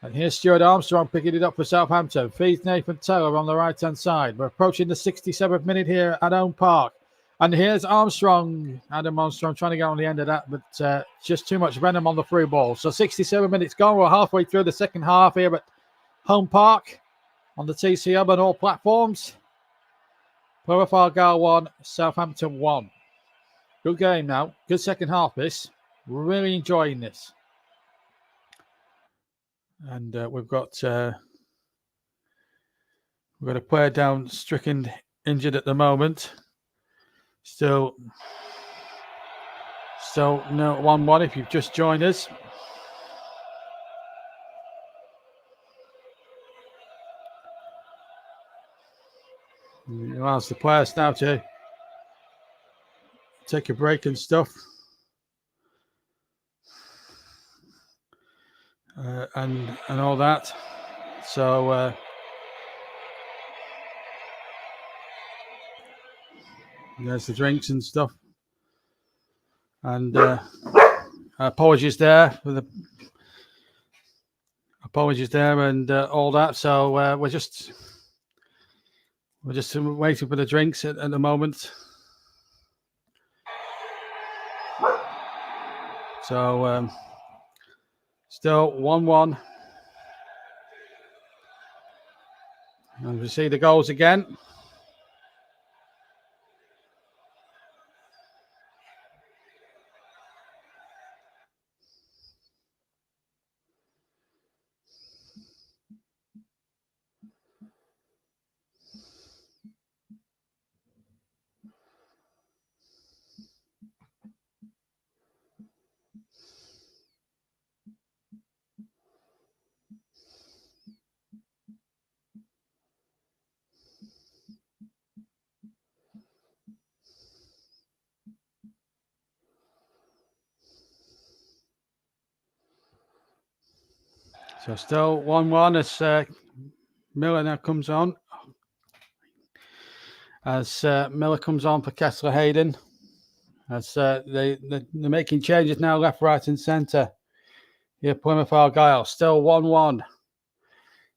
And here's Stuart Armstrong picking it up for Southampton. Feeds Nathan Teller on the right-hand side. We're approaching the 67th minute here at Owen Park. And here's Armstrong, Adam Armstrong, trying to get on the end of that, but just too much venom on the through ball. So 67 minutes gone. We're halfway through the second half here at Home Park on the TC Hub and all platforms. Plymouth Argyle 1, Southampton 1. Good game now. Good second half this. We're really enjoying this. And we've got We've got a player down, stricken, injured at the moment. Still no 1-1 if you've just joined us. It allows the players now to take a break and stuff. And all that. So there's the drinks and stuff. And apologies there for the and all that. So we're just waiting for the drinks at the moment. So still 1-1. And we see the goals again. So still 1-1 as Miller now comes on. As Miller comes on for Kessler Hayden. As they're making changes now, left, right, and centre. Here, Plymouth Argyle, still 1-1.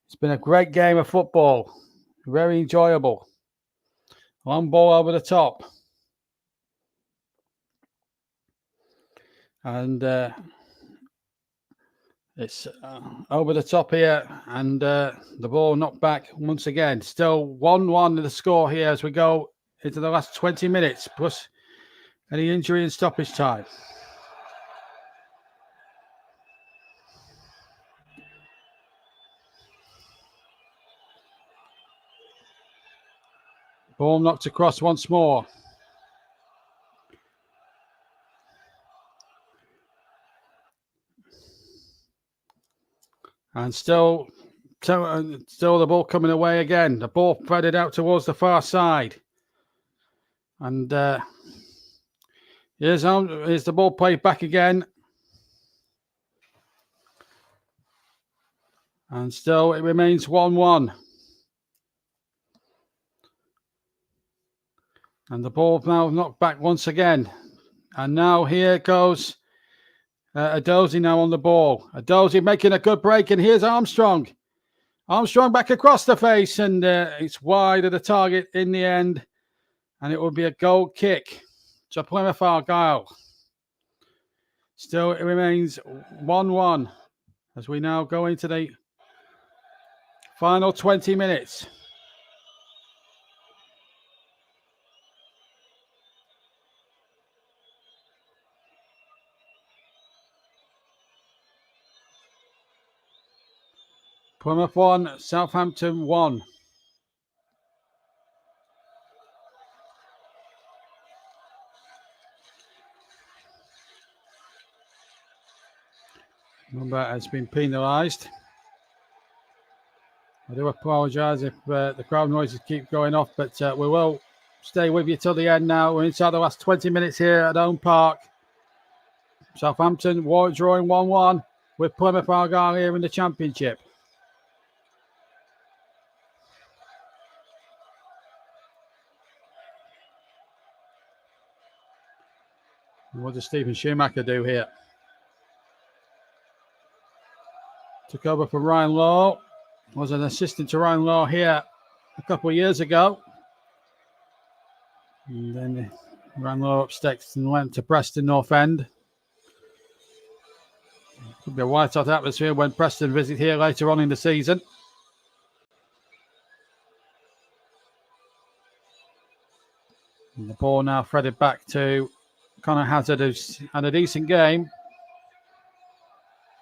It's been a great game of football. Very enjoyable. Long ball over the top. And it's over the top here, and the ball knocked back once again. Still 1-1 in the score here as we go into the last 20 minutes, plus any injury and stoppage time. Ball knocked across once more. And still the ball coming away again. The ball threaded out towards the far side. And here's the ball played back again. And still it remains 1-1. And the ball now knocked back once again. And now here goes Adozie now on the ball. Adozie making a good break. And here's Armstrong. Armstrong back across the face. And it's wide of the target in the end. And it will be a goal kick to Plymouth Argyle. Still, it remains 1-1 as we now go into the final 20 minutes. Plymouth 1, Southampton 1. Number has been penalised. I do apologise if the crowd noises keep going off, but we will stay with you till the end now. We're inside the last 20 minutes here at Home Park. Southampton drawing 1-1 with Plymouth Argyle here in the Championship. What does Stephen Schumacher do here? Took over from Ryan Law. Was an assistant to Ryan Law here a couple of years ago. And then Ryan Law up sticks and went to Preston North End. Could be a white hot atmosphere when Preston visit here later on in the season. And the ball now threaded back to Connor Hazard, who's had a decent game.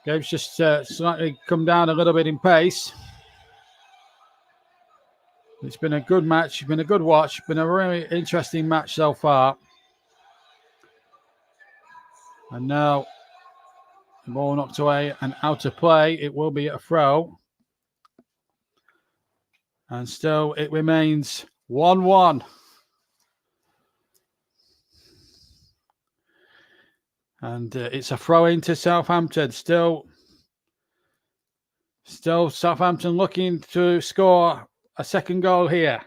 Game's just slightly come down a little bit in pace. It's been a good match. It's been a good watch. Been a really interesting match so far. And now the ball knocked away and out of play. It will be a throw. And still it remains 1-1. And it's a throw into Southampton. Still Southampton looking to score a second goal here.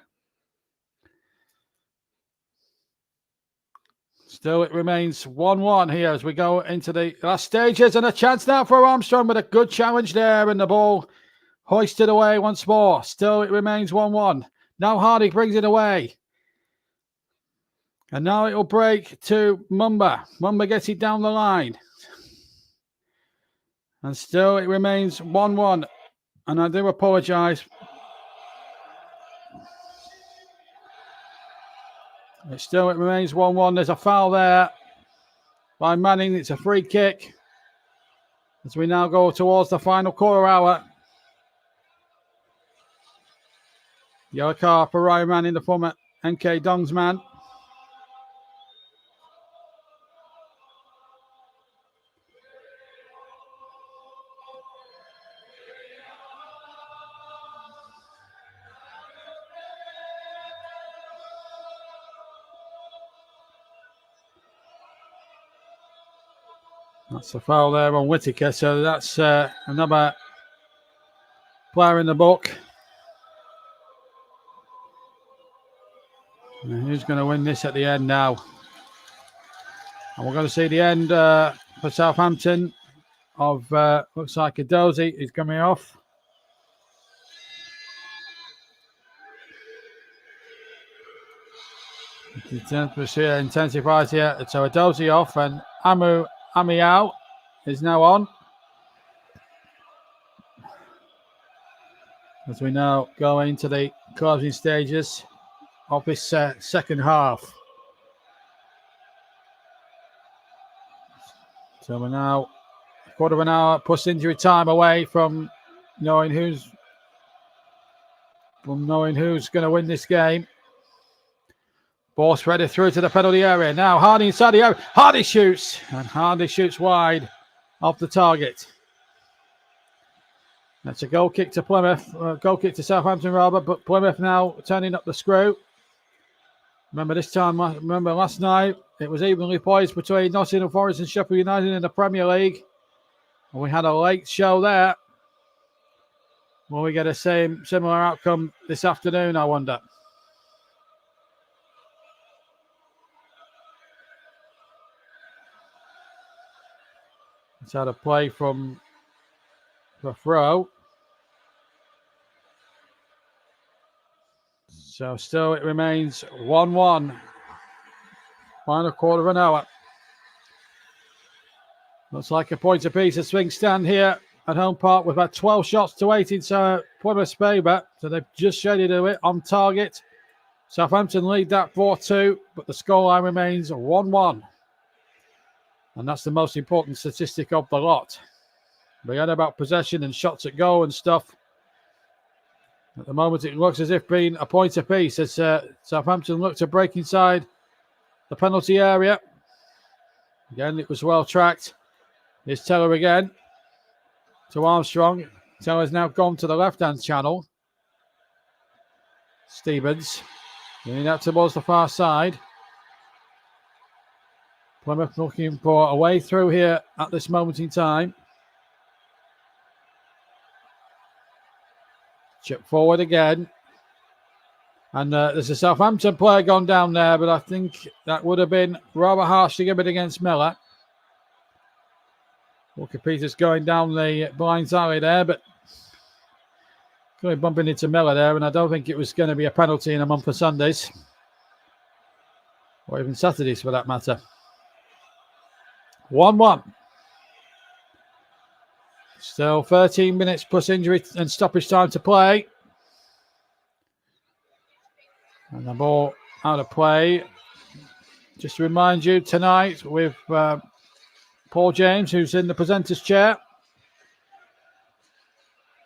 Still, it remains 1-1 here as we go into the last stages. And a chance now for Armstrong, but a good challenge there. And the ball hoisted away once more. Still, it remains 1-1. Now Hardy brings it away. And now it will break to Mumba. Mumba gets it down the line. And still, it remains 1-1. And I do apologise. It remains 1-1. There's a foul there by Manning. It's a free kick as we now go towards the final quarter hour. Yellow card for Ryan Manning, the former NK Dons man. That's a foul there on Whittaker. So that's another player in the book. And who's going to win this at the end now? And we're going to see the end for Southampton of, looks like a Dozy is coming off. The intensifies here. So a Dozy off and Amiao is now on. As we now go into the closing stages of this second half. So we're now a quarter of an hour plus injury time away from knowing who's going to win this game. Ball threaded through to the penalty area. Now Hardy inside the area. Hardy shoots. And Hardy shoots wide off the target. That's a goal kick to Plymouth. Goal kick to Southampton rather. But Plymouth now turning up the screw. Remember last night it was evenly poised between Nottingham Forest and Sheffield United in the Premier League. And we had a late show there. Will we get a similar outcome this afternoon, I wonder? It's had a play from the throw. So still it remains 1-1. Final quarter of an hour. Looks like a point apiece. A swing stand here at Home Park with about 12 shots to 8 in Plymouth's favour. So they've just shaded it on target. Southampton lead that 4-2, but the scoreline remains 1-1. And that's the most important statistic of the lot. Forget about possession and shots at goal and stuff. At the moment, it looks as if being a point apiece as Southampton look to break inside the penalty area. Again, it was well tracked. Here's Teller again to Armstrong. Teller's now gone to the left-hand channel. Stevens getting out towards the far side. Plymouth looking for a way through here at this moment in time. Chip forward again. And there's a Southampton player gone down there, but I think that would have been rather harsh to give it against Miller. Walker Peters going down the blind alley there, but going bumping into Miller there, and I don't think it was going to be a penalty in a month of Sundays. Or even Saturdays for that matter. 1-1. Still 13 minutes plus injury and stoppage time to play. And the ball out of play. Just to remind you, tonight with Paul James, who's in the presenter's chair.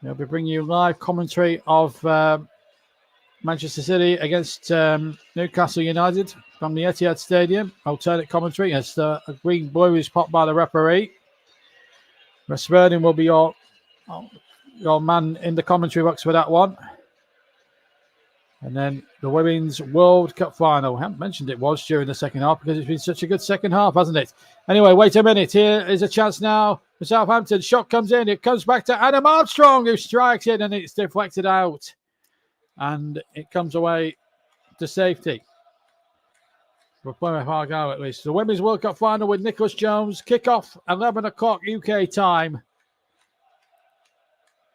He'll be bringing you live commentary of Manchester City against Newcastle United from the Etihad Stadium. Alternate commentary as the green blue is popped by the referee. Russ Vernon will be your man in the commentary box for that one. And then the Women's World Cup final. I haven't mentioned it was during the second half because it's been such a good second half, hasn't it? Anyway, wait a minute. Here is a chance now for Southampton. Shot comes in. It comes back to Adam Armstrong, who strikes it, and it's deflected out. And it comes away to safety. For Plymouth Argyle, at least. The Women's World Cup final with Nicholas Jones. Kick-off, 11 o'clock UK time.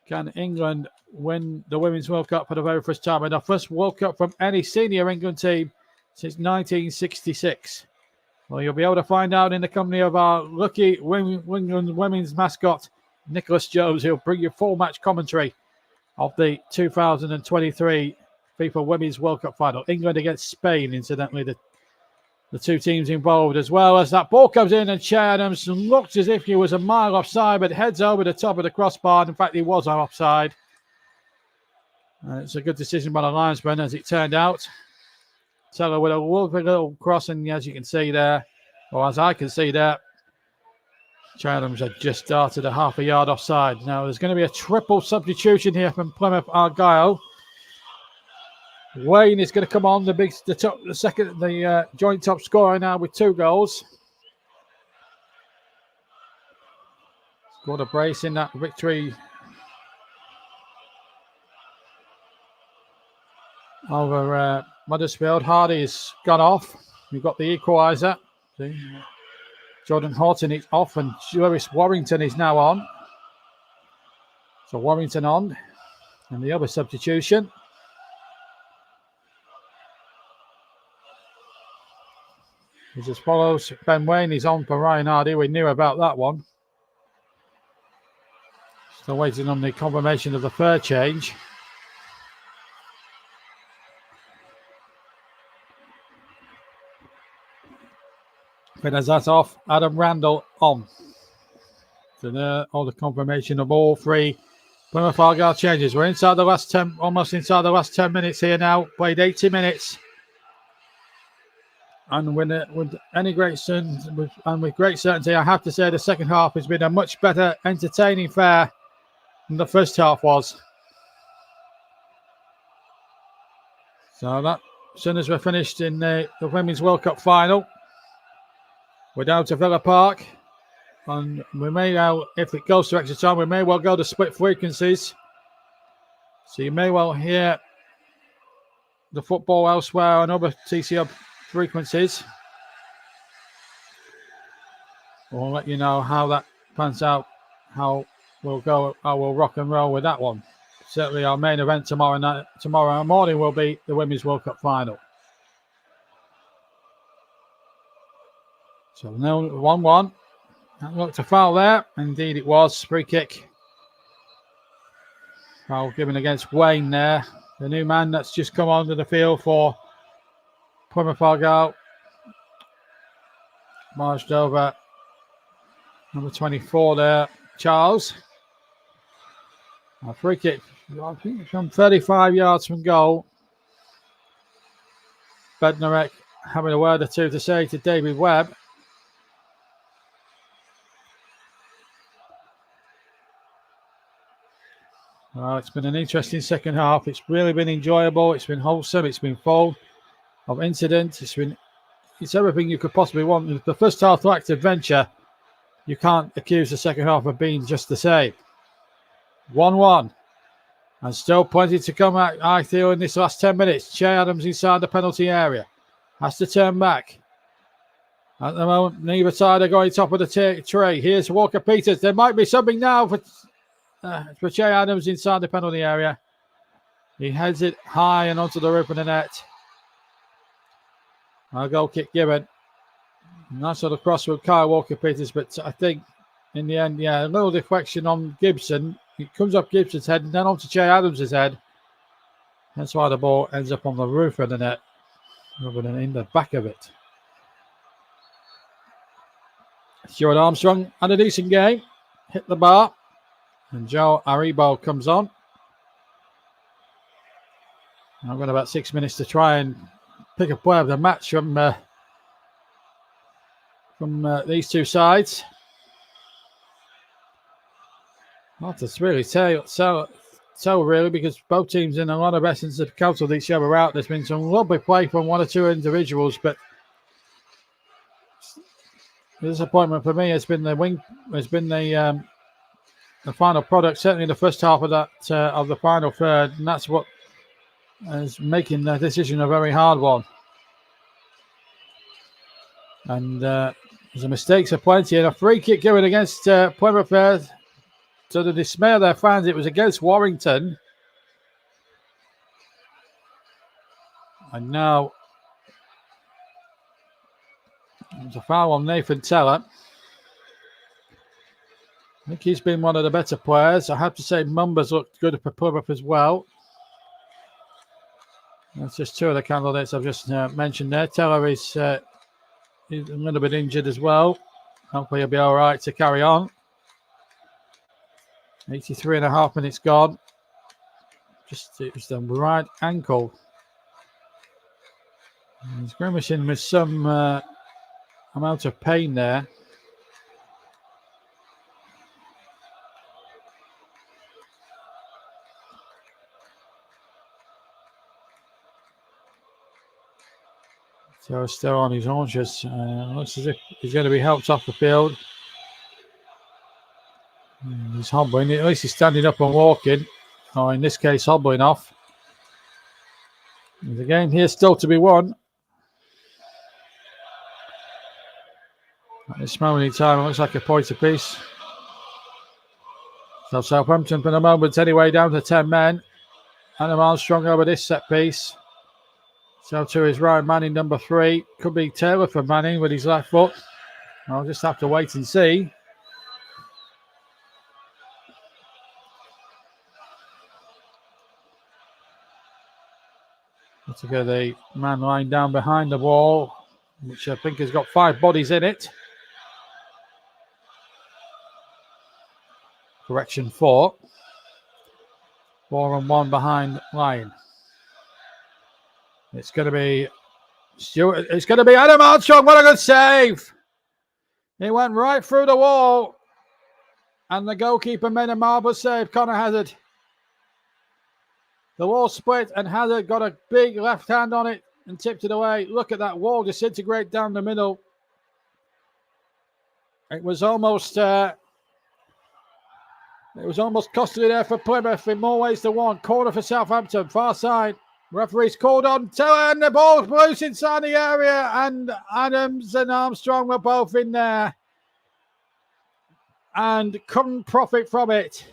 Can England win the Women's World Cup for the very first time? And our first World Cup from any senior England team since 1966. Well, you'll be able to find out in the company of our lucky England women's mascot, Nicholas Jones. He'll bring you full match commentary of the 2023 FIFA Women's World Cup final. England against Spain, incidentally, the two teams involved, as well as that ball comes in and Che Adams looks as if he was a mile offside, but heads over the top of the crossbar. In fact, he was offside. It's a good decision by the linesman, as it turned out. Teller with a lovely little crossing, as you can see there, or as I can see there. Che Adams had just started a half a yard offside. Now, there's going to be a triple substitution here from Plymouth Argyle. Wayne is going to come on, the joint top scorer now with 2 goals. Scored a brace in that victory over Huddersfield. Hardy has gone off. We've got the equaliser. Jordan Horton is off, and Lewis Warrington is now on. So Warrington on, and the other substitution. It's as follows. Ben Wayne is on for Ryan Hardy. We knew about that one. Still waiting on the confirmation of the third change. Benazat off. Adam Randall on. So there, all the confirmation of all 3 Plymouth Argyle changes. We're inside the last 10, almost inside the last 10 minutes here now. Played 80 minutes. And with great certainty, I have to say the second half has been a much better entertaining affair than the first half was. So that, as soon as we're finished in the Women's World Cup final, we're down to Villa Park. And we may now, if it goes to extra time, we may well go to split frequencies. So you may well hear the football elsewhere on other TCO frequencies. We'll let you know how that pans out, how we'll rock and roll with that one. Certainly our main event tomorrow morning will be the Women's World Cup final. So now 1-1. That looked a foul there. Indeed it was. Free kick. Foul given against Wayne there. The new man that's just come onto the field for Plymouth Argyle. Marched over. Number 24 there. Charles. A free kick. I think from 35 yards from goal. Bednarek having a word or two to say to David Webb. Well, it's been an interesting second half. It's really been enjoyable. It's been wholesome. It's been full of incident. It's everything you could possibly want. The first half lacked adventure. You can't accuse the second half of being just the same. 1-1. And still plenty to come out, I feel, in this last 10 minutes. Che Adams inside the penalty area. Has to turn back. At the moment, neither side are going top of the tray. Here's Walker Peters. There might be something now for Che Adams inside the penalty area. He heads it high and onto the roof of the net. A goal kick given. Nice sort of cross with Kyle Walker Peters, but I think in the end, a little deflection on Gibson. It comes up Gibson's head and then onto Che Adams' head. That's why the ball ends up on the roof of the net rather than in the back of it. Stuart Armstrong had a decent game. Hit the bar. And Joe Aribo comes on. I've got about 6 minutes to try and pick a player of the match from these two sides. Not to really tell really, because both teams in a lot of essence have cancelled each other out. There's been some lovely play from one or two individuals, but the disappointment for me has been the final product, certainly in the first half of that of the final third, and that's what is making the decision a very hard one. And the mistakes are plenty, and a free kick going against Plymouth there. To the dismay of their fans, it was against Warrington. And now there's a foul on Nathan Teller. I think he's been one of the better players. I have to say Mumba's looked good for Plymouth as well. That's just two of the candidates I've just mentioned there. Teller is he's a little bit injured as well. Hopefully he'll be all right to carry on. 83.5 minutes gone. It was the right ankle. He's grimacing with some amount of pain there. So still on his haunches. Looks as if he's going to be helped off the field. He's hobbling. At least he's standing up and walking. Or in this case, hobbling off. There's a game here still to be won. At this moment in time, it looks like a point apiece. So Southampton for the moment anyway, down to 10 men. Adam Armstrong over this set piece. So to his right, Manning number 3. Could be Taylor for Manning with his left foot. I'll just have to wait and see. Let's look at the man lying down behind the wall, which I think has got 5 bodies in it. Correction 4. 4 and 1 behind line. It's going to be Stuart. It's going to be Adam Armstrong. What a good save! He went right through the wall, and the goalkeeper made a marvellous save. Connor Hazard. The wall split, and Hazard got a big left hand on it and tipped it away. Look at that wall disintegrate down the middle. It was almost costly there for Plymouth in more ways than one. Corner for Southampton, far side. Referee's called on Teller, and the ball's loose inside the area, and Adams and Armstrong were both in there and couldn't profit from it.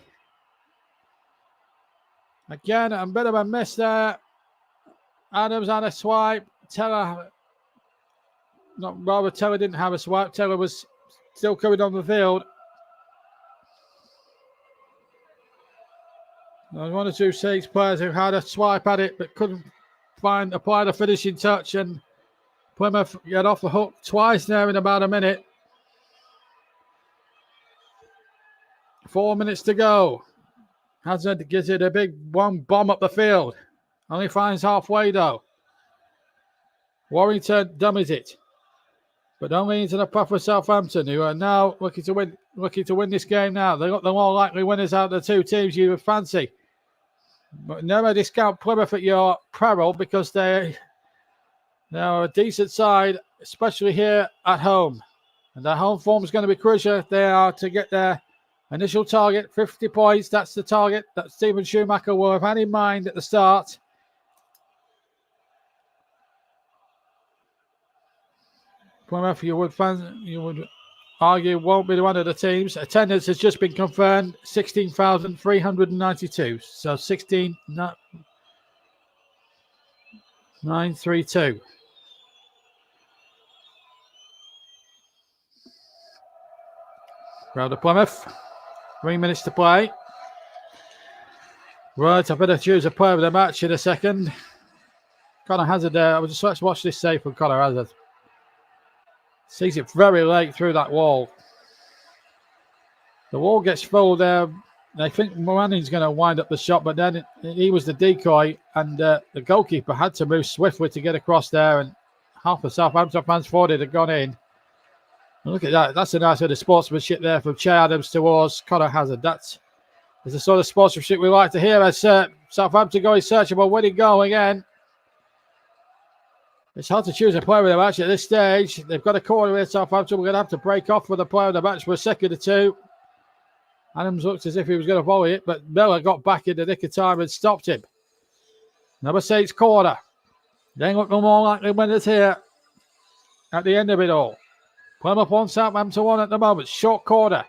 Again, a bit of a miss there. Adams had a swipe. Teller didn't have a swipe. Teller was still coming on the field. There was 1 or 2 Saints players who had a swipe at it but couldn't apply the finishing touch, and Plymouth got off the hook twice there in about a minute. 4 minutes to go. Hazard gives it a big one bomb up the field. Only finds halfway though. Warrington dummies it, but only into the path of Southampton, who are now looking to win this game. Now they got the more likely winners out of the 2 teams you would fancy. But never discount Plymouth at your peril, because they're a decent side, especially here at home. And their home form is going to be crucial if they are to get their initial target, 50 points. That's the target that Stephen Schumacher will have had in mind at the start. Plymouth, you would argue, won't be one of the teams. Attendance has just been confirmed, 16,392. So 16,932. Crowd of Plymouth. 3 minutes to play. Right, I better choose a player of the match in a second. Connor Hazard there. Let's watch this save from Connor Hazard. Sees it very late through that wall. The wall gets full there They think Moran's going to wind up the shot, but then he was the decoy, and the goalkeeper had to move swiftly to get across there, and half the Southampton fans thought it had gone in. Look at that. That's a nice bit of sportsmanship there from Che Adams towards Conor Hazard. That's the sort of sportsmanship we like to hear as Southampton go in search of a winning goal again. It's hard to choose a player of the match at this stage. They've got a corner here, Southampton. We're going to have to break off with the player of the match for a second or two. Adams looked as if he was going to volley it, but Miller got back in the nick of time and stopped him. Number 6 corner. They look no more likely when it's here at the end of it all. Plymouth 1, Southampton 1 at the moment. Short corner.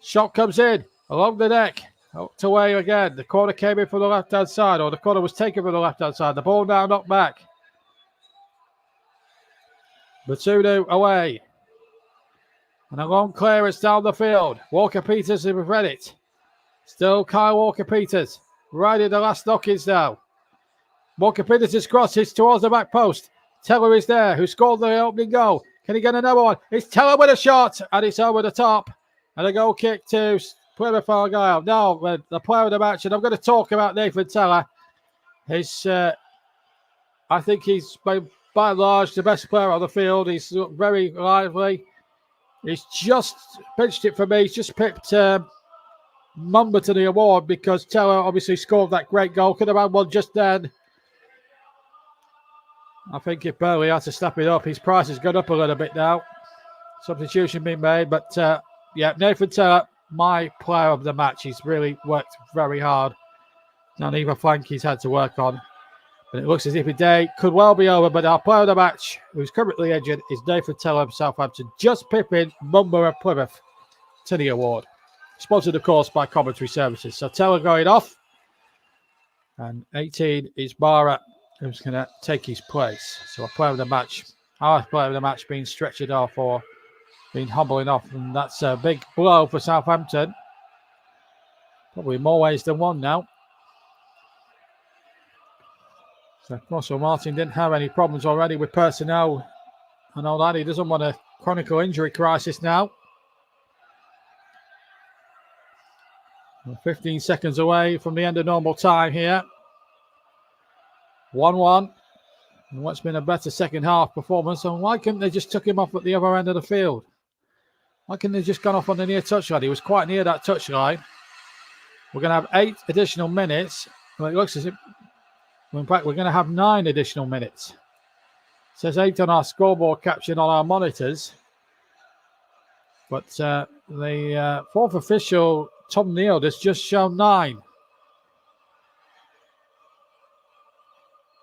Shot comes in along the neck. Out away again. The corner came in from the left-hand side, or the corner was taken from the left-hand side. The ball now knocked back. Batudu away. And a long clearance down the field. Walker-Peters has read it. Still Kyle Walker-Peters. Right in the last knockings now. Walker-Peters' cross is towards the back post. Teller is there, who scored the opening goal. Can he get another one? It's Teller with a shot, and it's over the top. And a goal kick to Plymouth Argyle. Now, the player of the match, and I'm going to talk about Nathan Teller. I think he's, by and large, the best player on the field. He's very lively. He's just pinched it for me. He's just picked Mumba to the award because Teller obviously scored that great goal. Could have had one just then. I think if Burley had to step it up, his price has gone up a little bit now. Substitution being made. But, yeah, Nathan Teller, my player of the match. He's really worked very hard. On either flank he's had to work on. But it looks as if the day could well be over. But our player of the match, who's currently injured, is Nathan Teller of Southampton. Just pipping Mumba of Plymouth to the award. Sponsored, of course, by Commentary Services. So Teller going off. And 18 is Barra, who's going to take his place. So our player of the match, being stretchered off or being humbling off. And that's a big blow for Southampton. Probably more ways than one now. So Russell Martin didn't have any problems already with personnel and all that. He doesn't want a chronic injury crisis now. We're 15 seconds away from the end of normal time here. 1-1. And what's been a better second half performance. So why couldn't they just took him off at the other end of the field? Why couldn't they just gone off on the near touchline? He was quite near that touchline. We're going to have 8 additional minutes. Well, it looks as if, in fact, we're going to have 9 additional minutes. It says 8 on our scoreboard caption on our monitors. But the fourth official, Tom Neal, has just shown 9.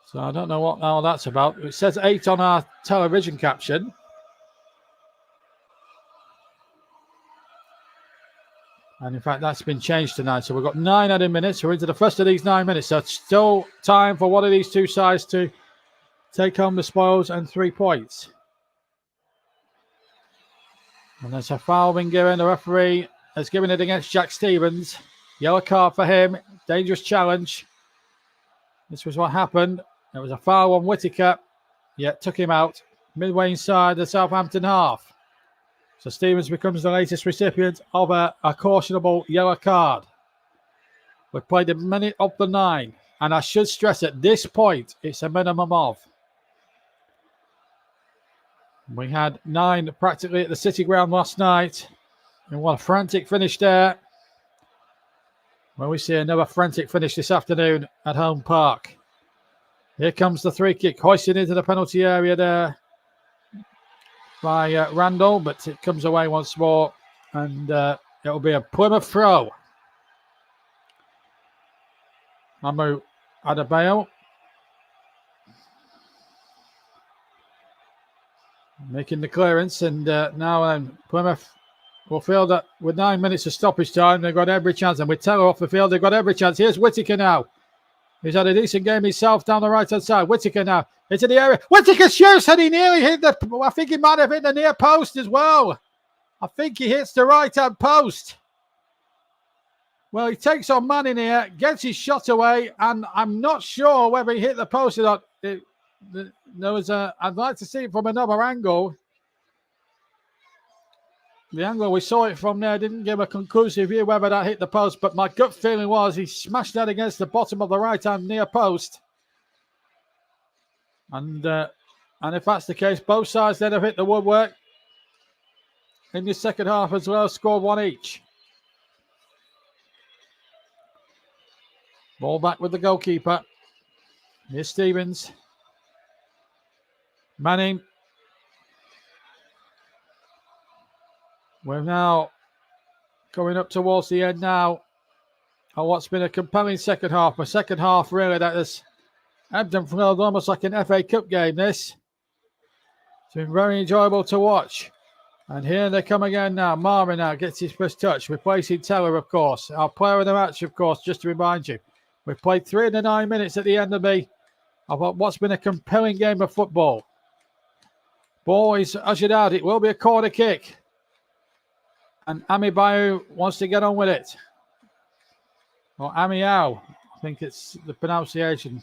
So I don't know what all that's about. It says 8 on our television caption. And in fact, that's been changed tonight. So we've got 9 added minutes. We're into the first of these 9 minutes. So it's still time for one of these two sides to take home the spoils and 3 points. And there's a foul been given. The referee has given it against Jack Stevens. Yellow card for him. Dangerous challenge. This was what happened. There was a foul on Whittaker. Yet took him out midway inside the Southampton half. So Stevens becomes the latest recipient of a cautionable yellow card. We've played a minute of the 9. And I should stress at this point, it's a minimum of. We had 9 practically at the City Ground last night. And what a frantic finish there. Well, we see another frantic finish this afternoon at Home Park. Here comes the free kick, hoisted into the penalty area there by Randall, but it comes away once more, and it'll be a Plymouth throw. Mamu Adebayo making the clearance, and now Plymouth will feel that with 9 minutes of stoppage time, they've got every chance, and with Teller off the field, they've got every chance. Here's Whittaker now. He's had a decent game himself down the right-hand side. Whittaker now into the area. Whittaker shoots, and he nearly hit I think he might have hit the near post as well. I think he hits the right-hand post. Well, he takes on man in here, gets his shot away, and I'm not sure whether he hit the post or not. I'd like to see it from another angle. the angle we saw it from there didn't give a conclusive view whether that hit the post, but my gut feeling was he smashed that against the bottom of the right-hand near post. And if that's the case, both sides then have hit the woodwork in the second half as well, scored one each. Ball back with the goalkeeper. Here's Stevens. Manning. We're now going up towards the end now of what's been a compelling second half. A second half, really, that has ebbed and flowed almost like an FA Cup game, this. It's been very enjoyable to watch. And here they come again now. Marvin now gets his first touch, replacing Teller, of course. Our player of the match, of course, just to remind you. We've played 3 of the 9 minutes at the end of what's been a compelling game of football. Ball is ushered out. It will be a corner kick. And Ami Bayu wants to get on with it. Or Amiao, I think it's the pronunciation.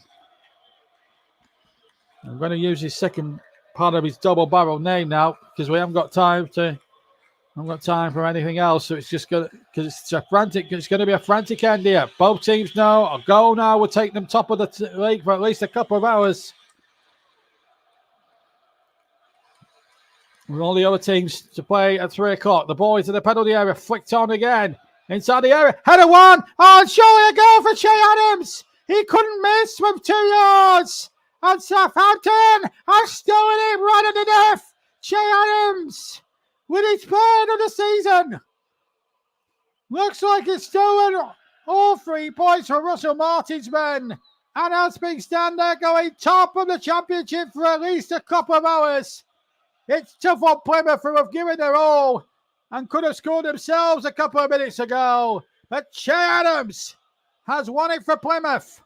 I'm going to use his second part of his double barrel name now because we haven't got time for anything else. So it's just going to, because it's going to be a frantic end here. Both teams know a goal now will take them top of the league for at least a couple of hours. With all the other teams to play at 3 o'clock. The ball into the penalty area, flicked on again. Inside the area, header one. Oh, and surely a goal for Che Adams. He couldn't miss from 2 yards. And Southampton has stolen it right at the death. Che Adams with his 3rd of the season. Looks like it's stolen all 3 points for Russell Martin's men. And has been stand there going top of the championship for at least a couple of hours. It's tough on Plymouth, who have given their all and could have scored themselves a couple of minutes ago. But Che Adams has won it for Plymouth.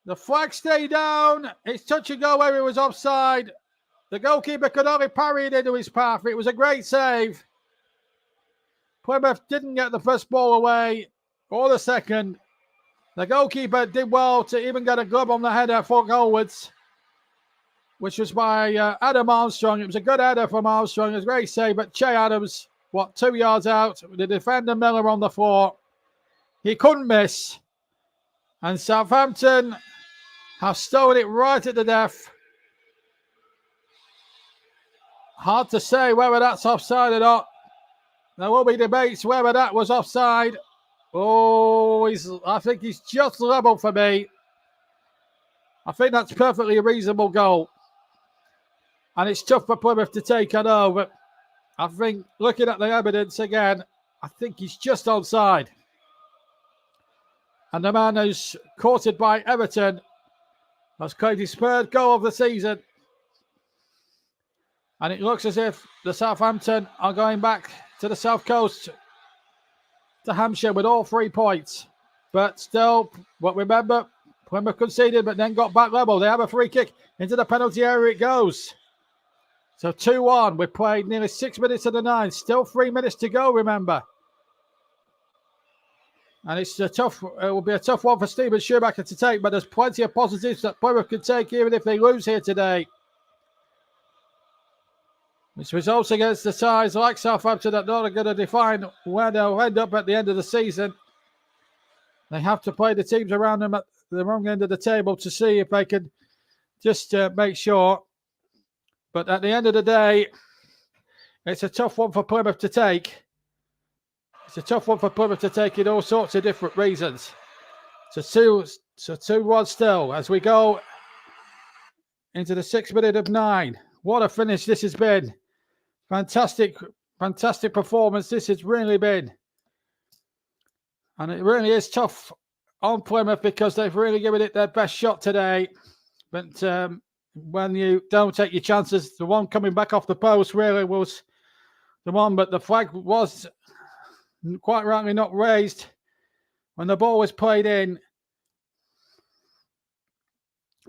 The flag stayed down. It's touch and go where he was offside. The goalkeeper could only parry it into his path. It was a great save. Plymouth didn't get the first ball away or the second. The goalkeeper did well to even get a glove on the header for goalwards, which was by Adam Armstrong. It was a good header from Armstrong. It was a great save, but Che Adams, 2 yards out, with the defender Miller on the floor. He couldn't miss. And Southampton have stolen it right at the death. Hard to say whether that's offside or not. There will be debates whether that was offside. Oh, I think he's just level for me. I think that's perfectly a reasonable goal. And it's tough for Plymouth to take, I know, but I think looking at the evidence again, I think he's just onside. And the man who's courted by Everton has claimed his 3rd goal of the season. And it looks as if the Southampton are going back to the south coast, to Hampshire, with all 3 points. But still, remember, Plymouth conceded but then got back level. They have a free kick into the penalty area. It goes. So 2-1. We've played nearly 6 minutes of the 9. Still 3 minutes to go, remember. And it will be a tough one for Steven Schumacher to take, but there's plenty of positives that Plymouth can take even if they lose here today. Which results against the sides like Southampton that are going to define where they'll end up at the end of the season. They have to play the teams around them at the wrong end of the table to see if they can just make sure. But at the end of the day, it's a tough one for Plymouth to take. It's a tough one for Plymouth to take in all sorts of different reasons. So 2-1 still as we go into the 6th minute of 9. What a finish this has been. Fantastic performance this has really been. And it really is tough on Plymouth because they've really given it their best shot today. But when you don't take your chances, the one coming back off the post really was the one, but the flag was quite rightly not raised when the ball was played in.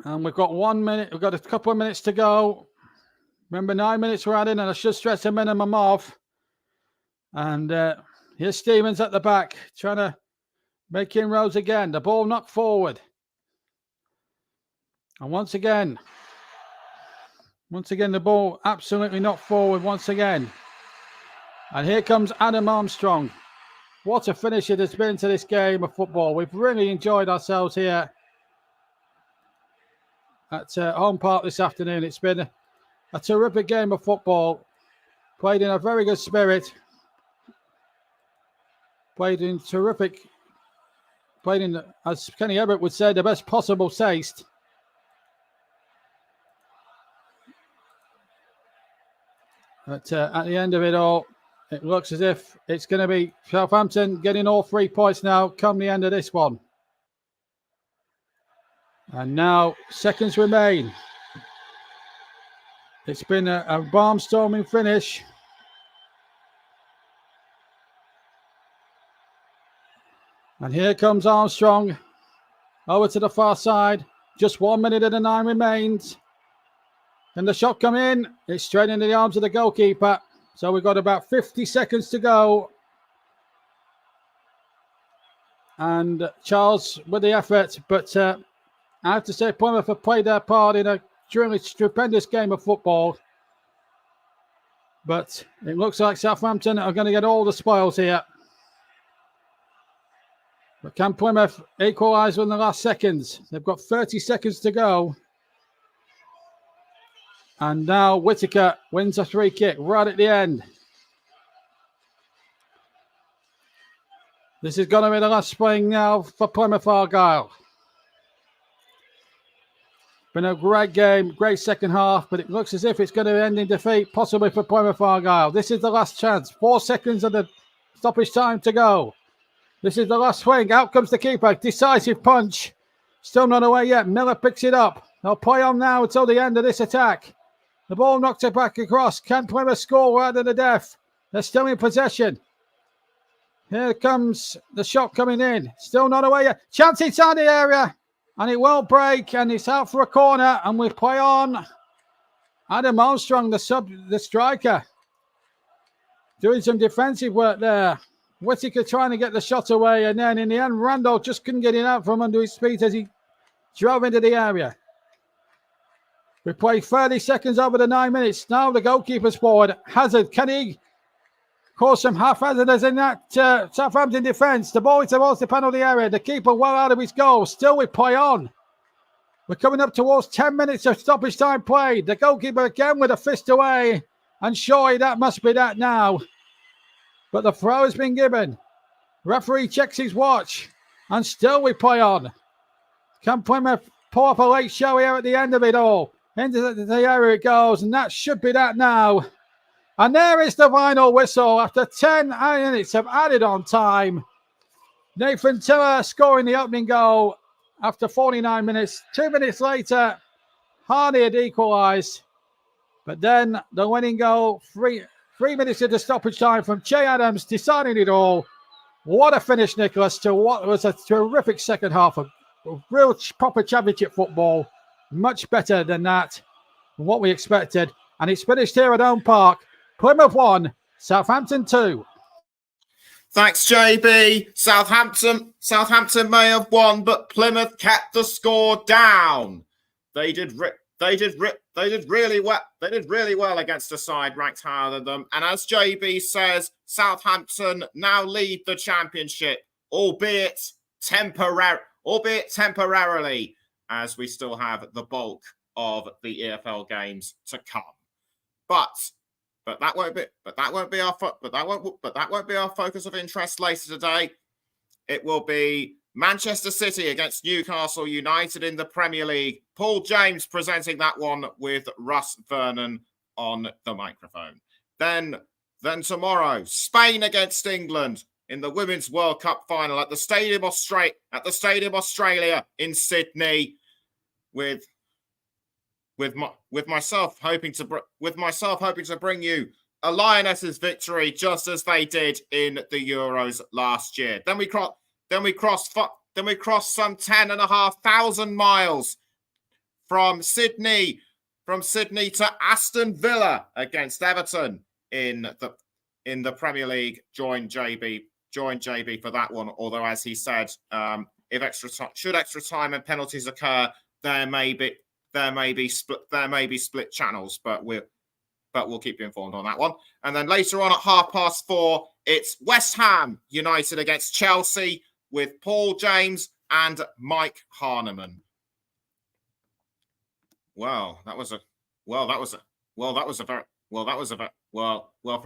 And we've got 1 minute, we've got a couple of minutes to go. Remember, 9 minutes we're adding, and I should stress a minimum of. And here's Stevens at the back, trying to make inroads again. The ball knocked forward. And once again, Once again, the ball absolutely not forward once again. And here comes Adam Armstrong. What a finish it has been to this game of football. We've really enjoyed ourselves here at Home Park this afternoon. It's been a terrific game of football. Played in a very good spirit. Played in, as Kenny Everett would say, the best possible taste. But at the end of it all, it looks as if it's going to be Southampton getting all 3 points now come the end of this one. And now seconds remain. It's been a barnstorming finish. And here comes Armstrong over to the far side. Just 1 minute and 9 remains. And the shot come in. It's straight into the arms of the goalkeeper. So we've got about 50 seconds to go. And Charles with the effort. But I have to say Plymouth have played their part in a truly stupendous game of football. But it looks like Southampton are going to get all the spoils here. But can Plymouth equalise in the last seconds? They've got 30 seconds to go. And now Whittaker wins a free kick right at the end. This is going to be the last swing now for Plymouth Argyle. Been a great game, great second half, but it looks as if it's going to end in defeat, possibly for Plymouth Argyle. This is the last chance. 4 seconds of the stoppage time to go. This is the last swing. Out comes the keeper. Decisive punch. Still not away yet. Miller picks it up. They'll play on now until the end of this attack. The ball knocked it back across. Can Plymouth score right to the death? They're still in possession. Here comes the shot coming in. Still not away yet. Chance inside the area. And it won't break. And it's out for a corner. And we play on. Adam Armstrong, the striker. Doing some defensive work there. Whittaker trying to get the shot away, and then in the end, Randall just couldn't get it out from under his feet as he drove into the area. We play 30 seconds over the 9 minutes. Now the goalkeeper's forward. Hazard, can he cause some haphazardness in that Southampton defence? The ball is towards the penalty area. The keeper well out of his goal. Still we play on. We're coming up towards 10 minutes of stoppage time played. The goalkeeper again with a fist away. And surely that must be that now. But the throw has been given. Referee checks his watch. And still we play on. Can Plymouth pull up a late show here at the end of it all? Into the area it goes. And that should be that now. And there is the final whistle. After 10 minutes of added on time. Nathan Tiller scoring the opening goal after 49 minutes. 2 minutes later, Hardy had equalised. But then the winning goal, 3 minutes into stoppage time from Che Adams, deciding it all. What a finish, Nicholas, to what was a terrific second half of real proper championship football. Much better than that, what we expected. And it's finished here at Home Park. Plymouth 1, Southampton 2. Thanks, JB. Southampton may have won, but Plymouth kept the score down. They did really well. They did really well against a side ranked higher than them. And as JB says, Southampton now lead the championship, albeit temporarily, as we still have the bulk of the EFL games to come. But that won't be our focus of interest later today. It will be Manchester City against Newcastle United in the Premier League. Paul James presenting that one with Russ Vernon on the microphone. Then tomorrow, Spain against England in the Women's World Cup final at the Stadium Australia in Sydney, with myself hoping to bring you a Lionesses victory just as they did in the Euros last year. Then we cross some 10,500 miles from Sydney to Aston Villa against Everton in the Premier League. Join JB for that one. Although, as he said, if extra time and penalties occur, there may be there may be split channels, but we'll keep you informed on that one. And then later on at 4:30, it's West Ham United against Chelsea with Paul James and Mike Harneman. From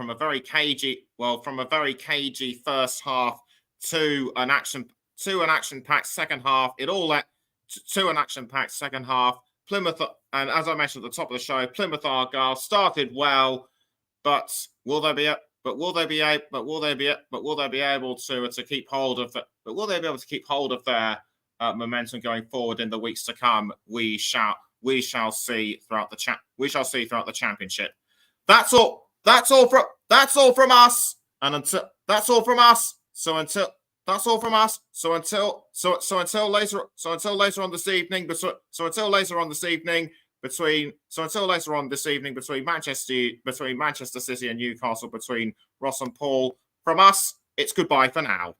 a very cagey first half to an action-packed second half. It all led to an action-packed second half. Plymouth, and as I mentioned at the top of the show, Plymouth Argyle started well, but will they be able to keep hold of their momentum going forward in the weeks to come? We shall see throughout the championship. That's all from us. And until later on this evening between Manchester City and Newcastle, between Ross and Paul, from us, it's goodbye for now.